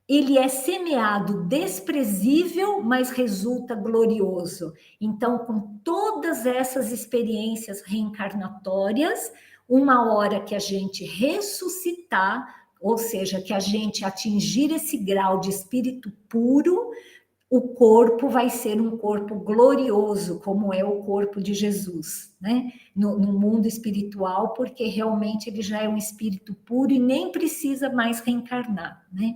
S1: Ele é semeado desprezível, mas resulta glorioso. Então, com todas essas experiências reencarnatórias, uma hora que a gente ressuscitar, ou seja, que a gente atingir esse grau de espírito puro, o corpo vai ser um corpo glorioso, como é o corpo de Jesus, né? No mundo espiritual, porque realmente ele já é um espírito puro e nem precisa mais reencarnar, né?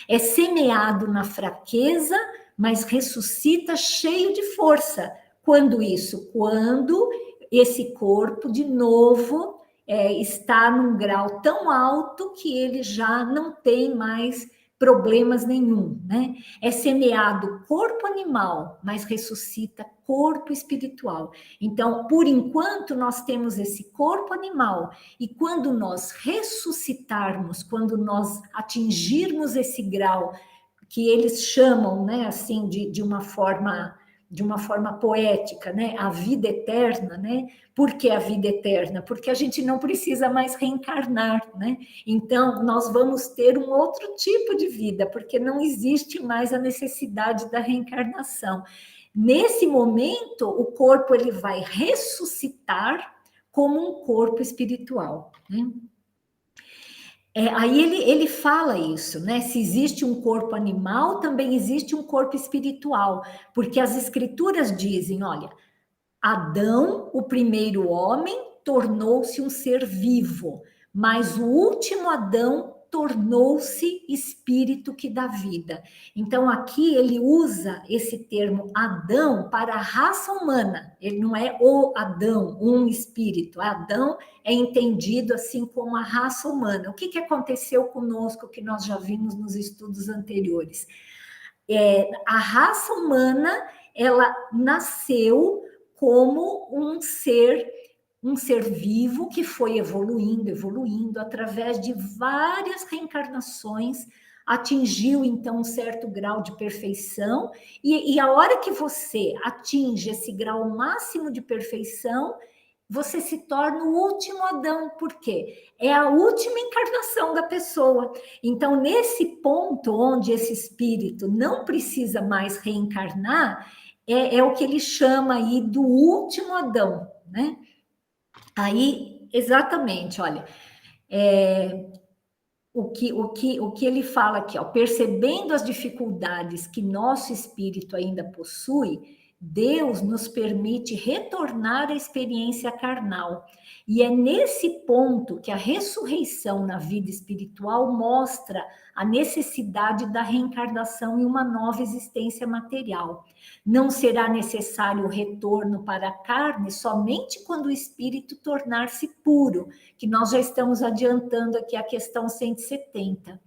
S1: É semeado na fraqueza, mas ressuscita cheio de força. Quando isso? Quando esse corpo, de novo, está num grau tão alto que ele já não tem mais problemas nenhum, né? É semeado corpo animal, mas ressuscita corpo espiritual. Então, por enquanto, nós temos esse corpo animal, e quando nós ressuscitarmos, quando nós atingirmos esse grau, que eles chamam, né, assim, de uma forma poética, né? A vida eterna, né? Por que a vida eterna? Porque a gente não precisa mais reencarnar, né? Então, nós vamos ter um outro tipo de vida, porque não existe mais a necessidade da reencarnação. Nesse momento, o corpo ele vai ressuscitar como um corpo espiritual, né? Aí ele fala isso, né? Se existe um corpo animal, também existe um corpo espiritual, porque as escrituras dizem, olha, Adão, o primeiro homem, tornou-se um ser vivo, mas o último Adão tornou-se espírito que dá vida. Então, aqui ele usa esse termo Adão para a raça humana. Ele não é o Adão, um espírito. Adão é entendido assim como a raça humana. O que aconteceu conosco, que nós já vimos nos estudos anteriores? A raça humana, ela nasceu como um ser vivo que foi evoluindo, através de várias reencarnações, atingiu, então, um certo grau de perfeição, e a hora que você atinge esse grau máximo de perfeição, você se torna o último Adão. Por quê? É a última encarnação da pessoa. Então, nesse ponto onde esse espírito não precisa mais reencarnar, é o que ele chama aí do último Adão, né? Aí, exatamente, olha, o que ele fala aqui, ó, percebendo as dificuldades que nosso espírito ainda possui, Deus nos permite retornar à experiência carnal. E é nesse ponto que a ressurreição na vida espiritual mostra a necessidade da reencarnação em uma nova existência material. Não será necessário o retorno para a carne somente quando o espírito tornar-se puro, que nós já estamos adiantando aqui a questão 170.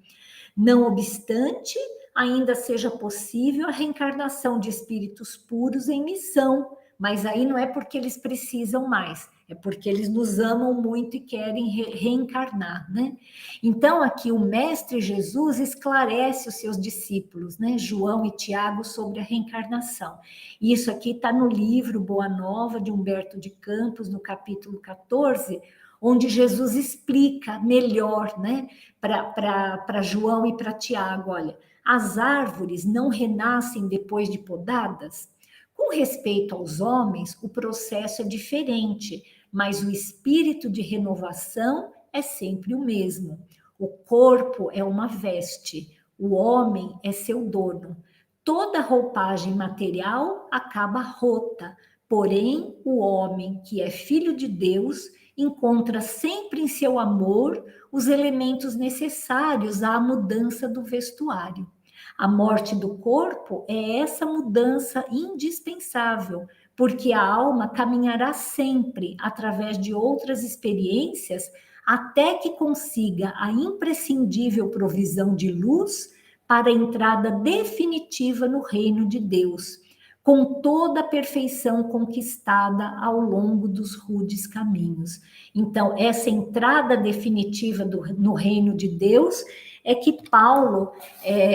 S1: Não obstante, ainda seja possível a reencarnação de espíritos puros em missão, mas aí não é porque eles precisam mais, é porque eles nos amam muito e querem reencarnar, né? Então, aqui o Mestre Jesus esclarece os seus discípulos, né, João e Tiago, sobre a reencarnação. Isso aqui está no livro Boa Nova, de Humberto de Campos, no capítulo 14, onde Jesus explica melhor, né, para João e para Tiago, olha, as árvores não renascem depois de podadas? Com respeito aos homens, o processo é diferente, mas o espírito de renovação é sempre o mesmo. O corpo é uma veste, o homem é seu dono. Toda roupagem material acaba rota, porém o homem, que é filho de Deus, encontra sempre em seu amor os elementos necessários à mudança do vestuário. A morte do corpo é essa mudança indispensável, porque a alma caminhará sempre através de outras experiências até que consiga a imprescindível provisão de luz para a entrada definitiva no reino de Deus, com toda a perfeição conquistada ao longo dos rudes caminhos. Então, essa entrada definitiva no reino de Deus é que Paulo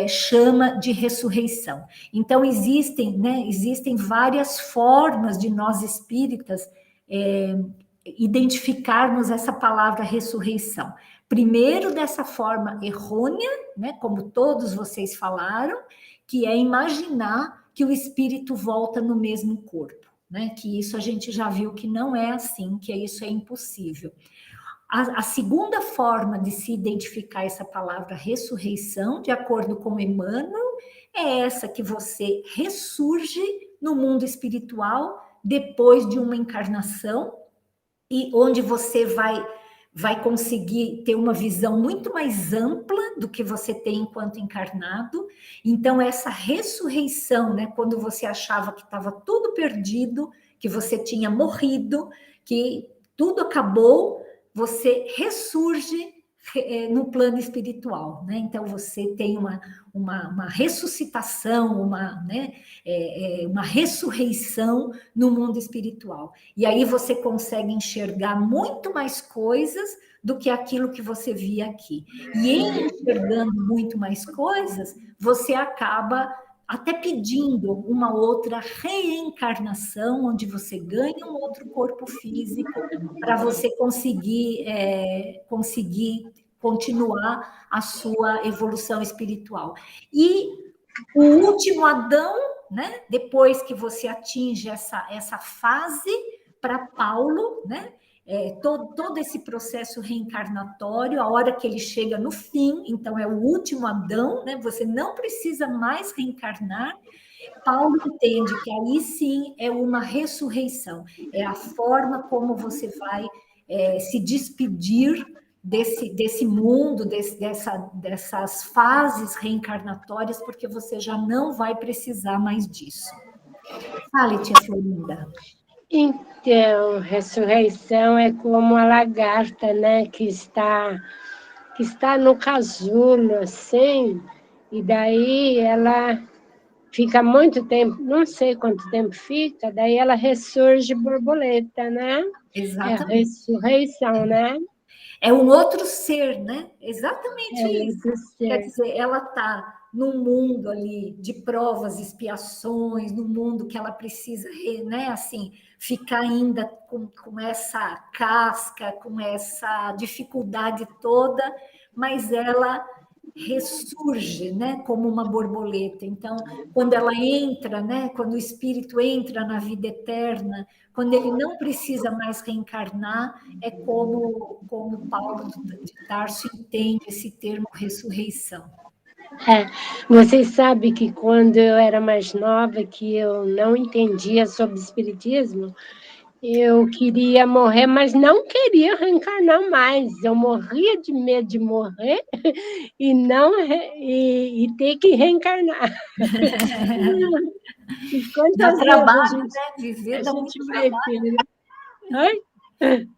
S1: chama de ressurreição. Então, existem várias formas de nós espíritas identificarmos essa palavra ressurreição. Primeiro, dessa forma errônea, né, como todos vocês falaram, que é imaginar que o espírito volta no mesmo corpo, né? Que isso a gente já viu que não é assim, que isso é impossível. A segunda forma de se identificar essa palavra ressurreição, de acordo com Emmanuel, é essa que você ressurge no mundo espiritual depois de uma encarnação, e onde você vai conseguir ter uma visão muito mais ampla do que você tem enquanto encarnado. Então, essa ressurreição, né, quando você achava que estava tudo perdido, que você tinha morrido, que tudo acabou, você ressurge no plano espiritual, né? Então, você tem uma ressuscitação, uma ressurreição no mundo espiritual. E aí você consegue enxergar muito mais coisas do que aquilo que você via aqui. E em enxergando muito mais coisas, você acaba até pedindo uma outra reencarnação, onde você ganha um outro corpo físico, para você conseguir continuar a sua evolução espiritual. E o último Adão, né, depois que você atinge essa fase, para Paulo, né, todo esse processo reencarnatório, a hora que ele chega no fim, então é o último Adão, né, você não precisa mais reencarnar. Paulo entende que aí sim é uma ressurreição, é a forma como você vai se despedir desse mundo, dessas fases reencarnatórias, porque você já não vai precisar mais disso. Fale, tia Florinda.
S7: Então, ressurreição é como a lagarta, né, que está no casulo, assim, e daí ela fica muito tempo, não sei quanto tempo fica, daí ela ressurge borboleta, né?
S1: Exatamente.
S7: É a ressurreição, né?
S1: É um outro ser, né? Exatamente isso. Quer
S7: Ser.
S1: dizer, ela está num mundo ali de provas, expiações, num mundo que ela precisa, né, assim, ficar ainda com essa casca, com essa dificuldade toda, mas ela ressurge, né, como uma borboleta. Então, quando ela entra, né, quando o espírito entra na vida eterna, quando ele não precisa mais reencarnar, é como Paulo de Tarso entende esse termo ressurreição.
S7: Vocês sabem que quando eu era mais nova, que eu não entendia sobre espiritismo, eu queria morrer, mas não queria reencarnar mais. Eu morria de medo de morrer e ter que reencarnar.
S1: Dá trabalho, né? Viver dá muito trabalho.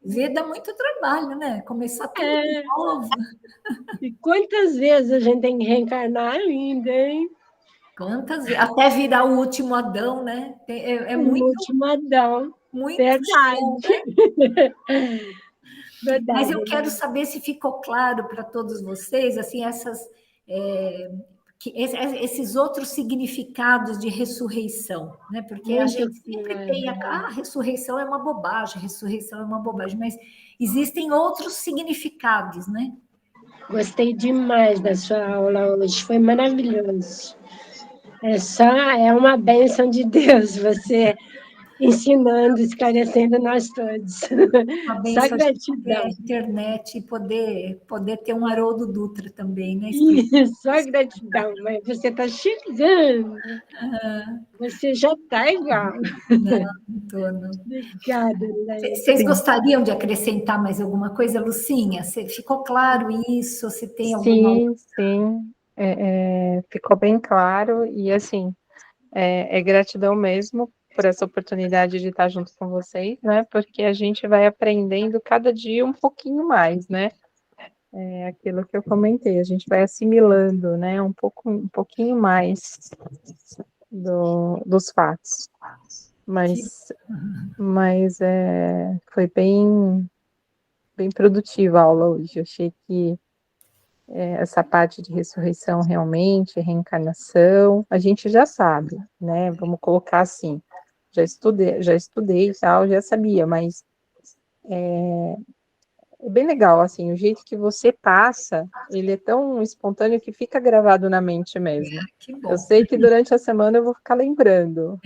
S7: Viver
S1: dá muito trabalho, né? Começar tudo de novo.
S7: E quantas vezes a gente tem que reencarnar ainda, hein?
S1: Quantas vezes? Até virar o último Adão, né? É muito.
S7: O último Adão.
S1: Muito
S7: verdade.
S1: show, né?
S7: Verdade.
S1: Mas eu quero saber se ficou claro para todos vocês, assim, esses outros significados de ressurreição, né? Porque a gente sempre tem a ressurreição é uma bobagem, mas existem outros significados, né?
S7: Gostei demais da sua aula hoje, foi maravilhoso. É uma bênção de Deus você ensinando, esclarecendo nós todos. Só gratidão.
S1: A internet e poder ter um Haroldo Dutra também, né?
S7: Só gratidão, mas você está chegando. Você já está igual.
S1: Não estou, não.
S7: Obrigada, Leila.
S1: Vocês gostariam de acrescentar mais alguma coisa, Lucinha? Ficou claro isso? Se tem alguma...
S6: Sim. Ficou bem claro e, assim, é gratidão mesmo por essa oportunidade de estar junto com vocês, né? Porque a gente vai aprendendo cada dia um pouquinho mais, né? É aquilo que eu comentei, a gente vai assimilando, né? Um pouquinho mais dos fatos. Mas foi bem produtiva a aula hoje. Eu achei que essa parte de ressurreição realmente, reencarnação, a gente já sabe, né? Vamos colocar assim, já estudei e tal, já sabia, mas é bem legal, assim, o jeito que você passa, ele é tão espontâneo que fica gravado na mente mesmo.
S1: Que bom.
S6: Eu sei que durante a semana eu vou ficar lembrando,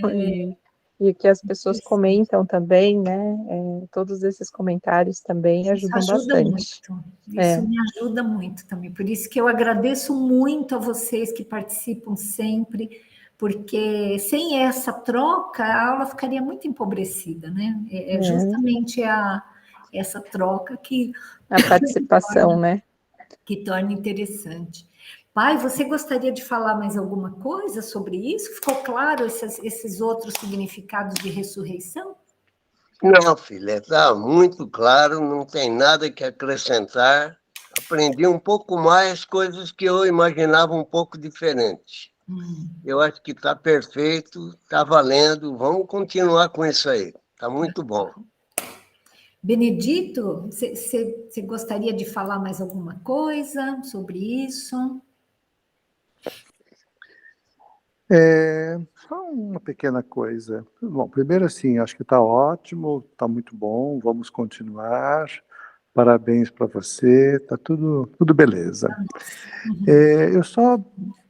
S6: e que as pessoas comentam também, né? Todos esses comentários também ajudam bastante.
S1: Muito. Isso me ajuda muito também. Por isso que eu agradeço muito a vocês que participam sempre, porque sem essa troca a aula ficaria muito empobrecida, né? É justamente essa troca que...
S6: A participação, né?
S1: Que torna interessante. Pai, você gostaria de falar mais alguma coisa sobre isso? Ficou claro esses outros significados de ressurreição?
S5: Não, filha, está muito claro, não tem nada que acrescentar. Aprendi um pouco mais coisas que eu imaginava um pouco diferente. Eu acho que está perfeito, está valendo, vamos continuar com isso aí, está muito bom.
S1: Benedito, você gostaria de falar mais alguma coisa sobre isso?
S4: Só uma pequena coisa. Bom, primeiro assim, acho que está ótimo, está muito bom, vamos continuar. Parabéns para você, está tudo beleza. Eu só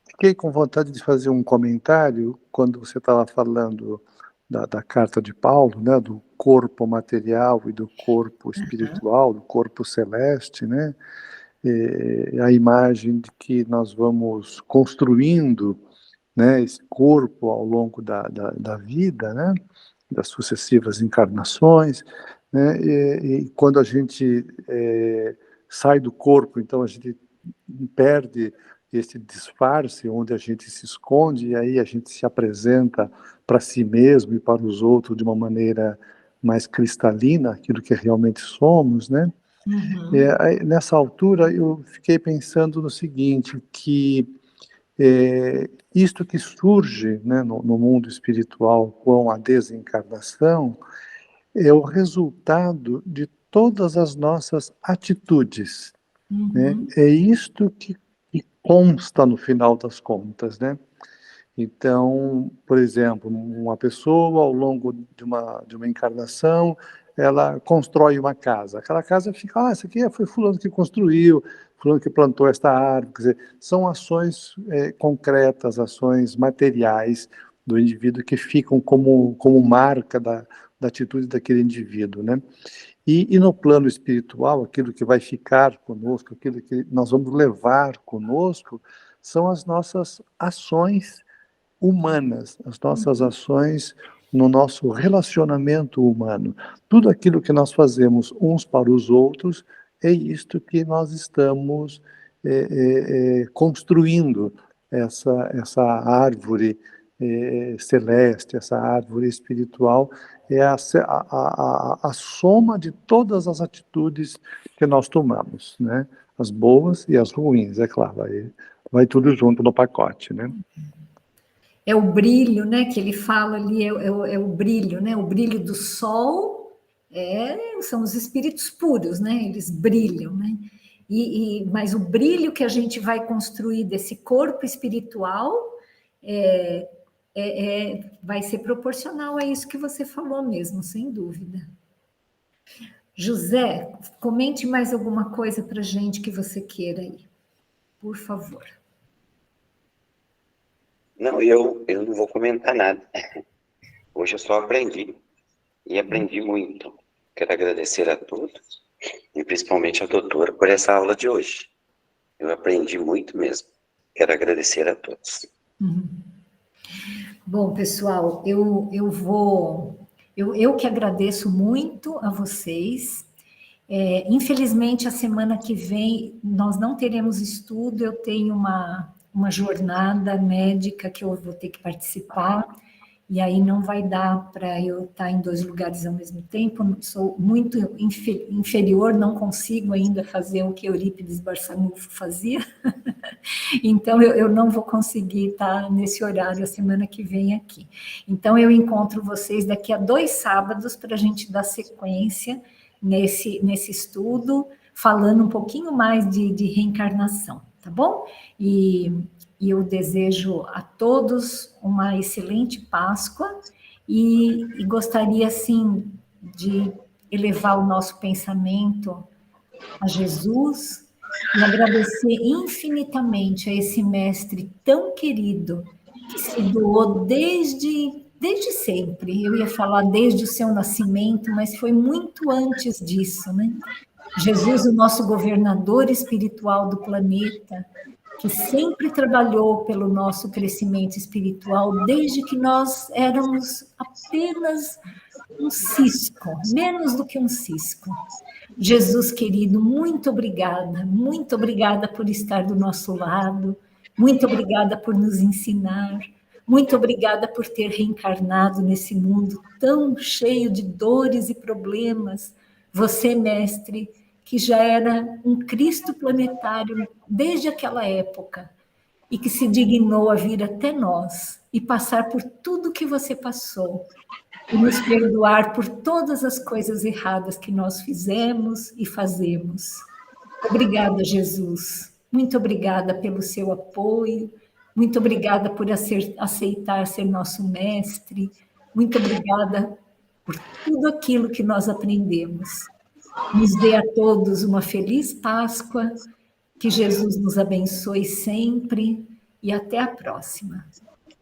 S4: fiquei com vontade de fazer um comentário quando você estava falando da carta de Paulo, né, do corpo material e do corpo espiritual, do corpo celeste, né, a imagem de que nós vamos construindo, né, esse corpo ao longo da vida, né, das sucessivas encarnações, né, e quando a gente sai do corpo, então a gente perde esse disfarce onde a gente se esconde e aí a gente se apresenta para si mesmo e para os outros de uma maneira mais cristalina, aquilo que realmente somos, né? Nessa altura eu fiquei pensando no seguinte, que isto que surge, né, no mundo espiritual com a desencarnação é o resultado de todas as nossas atitudes, né? É isto que consta no final das contas, né? Então, por exemplo, uma pessoa ao longo de uma encarnação, ela constrói uma casa. Aquela casa fica, isso aqui foi fulano que construiu, fulano que plantou esta árvore. Quer dizer, são ações concretas, ações materiais do indivíduo que ficam como marca da atitude daquele indivíduo, né? E no plano espiritual, aquilo que vai ficar conosco, aquilo que nós vamos levar conosco, são as nossas ações humanas, as nossas ações no nosso relacionamento humano. Tudo aquilo que nós fazemos uns para os outros é isto que nós estamos construindo, essa árvore celeste, essa árvore espiritual, é a soma de todas as atitudes que nós tomamos, né? As boas e as ruins, é claro, aí vai tudo junto no pacote, né?
S1: É o brilho, né, que ele fala ali, é o brilho, né? O brilho do sol são os espíritos puros, né? Eles brilham, né? Mas o brilho que a gente vai construir desse corpo espiritual vai ser proporcional a isso que você falou mesmo, sem dúvida. José, comente mais alguma coisa para a gente que você queira aí, por favor.
S2: Não, eu não vou comentar nada. Hoje eu só aprendi, e aprendi muito. Quero agradecer a todos, e principalmente a doutora, por essa aula de hoje. Eu aprendi muito mesmo. Quero agradecer a todos.
S1: Bom, pessoal, eu que agradeço muito a vocês. Infelizmente, a semana que vem nós não teremos estudo, eu tenho uma jornada médica que eu vou ter que participar, e aí não vai dar para eu estar em 2 lugares ao mesmo tempo, sou muito inferior, não consigo ainda fazer o que Eurípides Barçanufo fazia, então eu não vou conseguir estar nesse horário a semana que vem aqui. Então eu encontro vocês daqui a 2 sábados para a gente dar sequência nesse estudo, falando um pouquinho mais de reencarnação, tá bom? E eu desejo a todos uma excelente Páscoa e gostaria, assim, de elevar o nosso pensamento a Jesus e agradecer infinitamente a esse mestre tão querido que se doou desde sempre. Eu ia falar desde o seu nascimento, mas foi muito antes disso, né? Jesus, o nosso governador espiritual do planeta, que sempre trabalhou pelo nosso crescimento espiritual desde que nós éramos apenas um cisco, menos do que um cisco. Jesus querido, muito obrigada por estar do nosso lado, muito obrigada por nos ensinar, muito obrigada por ter reencarnado nesse mundo tão cheio de dores e problemas. Você, mestre, que já era um Cristo planetário desde aquela época e que se dignou a vir até nós e passar por tudo que você passou e nos perdoar por todas as coisas erradas que nós fizemos e fazemos. Obrigada, Jesus. Muito obrigada pelo seu apoio. Muito obrigada por aceitar ser nosso mestre. Muito obrigada por tudo aquilo que nós aprendemos. Nos dê a todos uma feliz Páscoa, que Jesus nos abençoe sempre e até a próxima.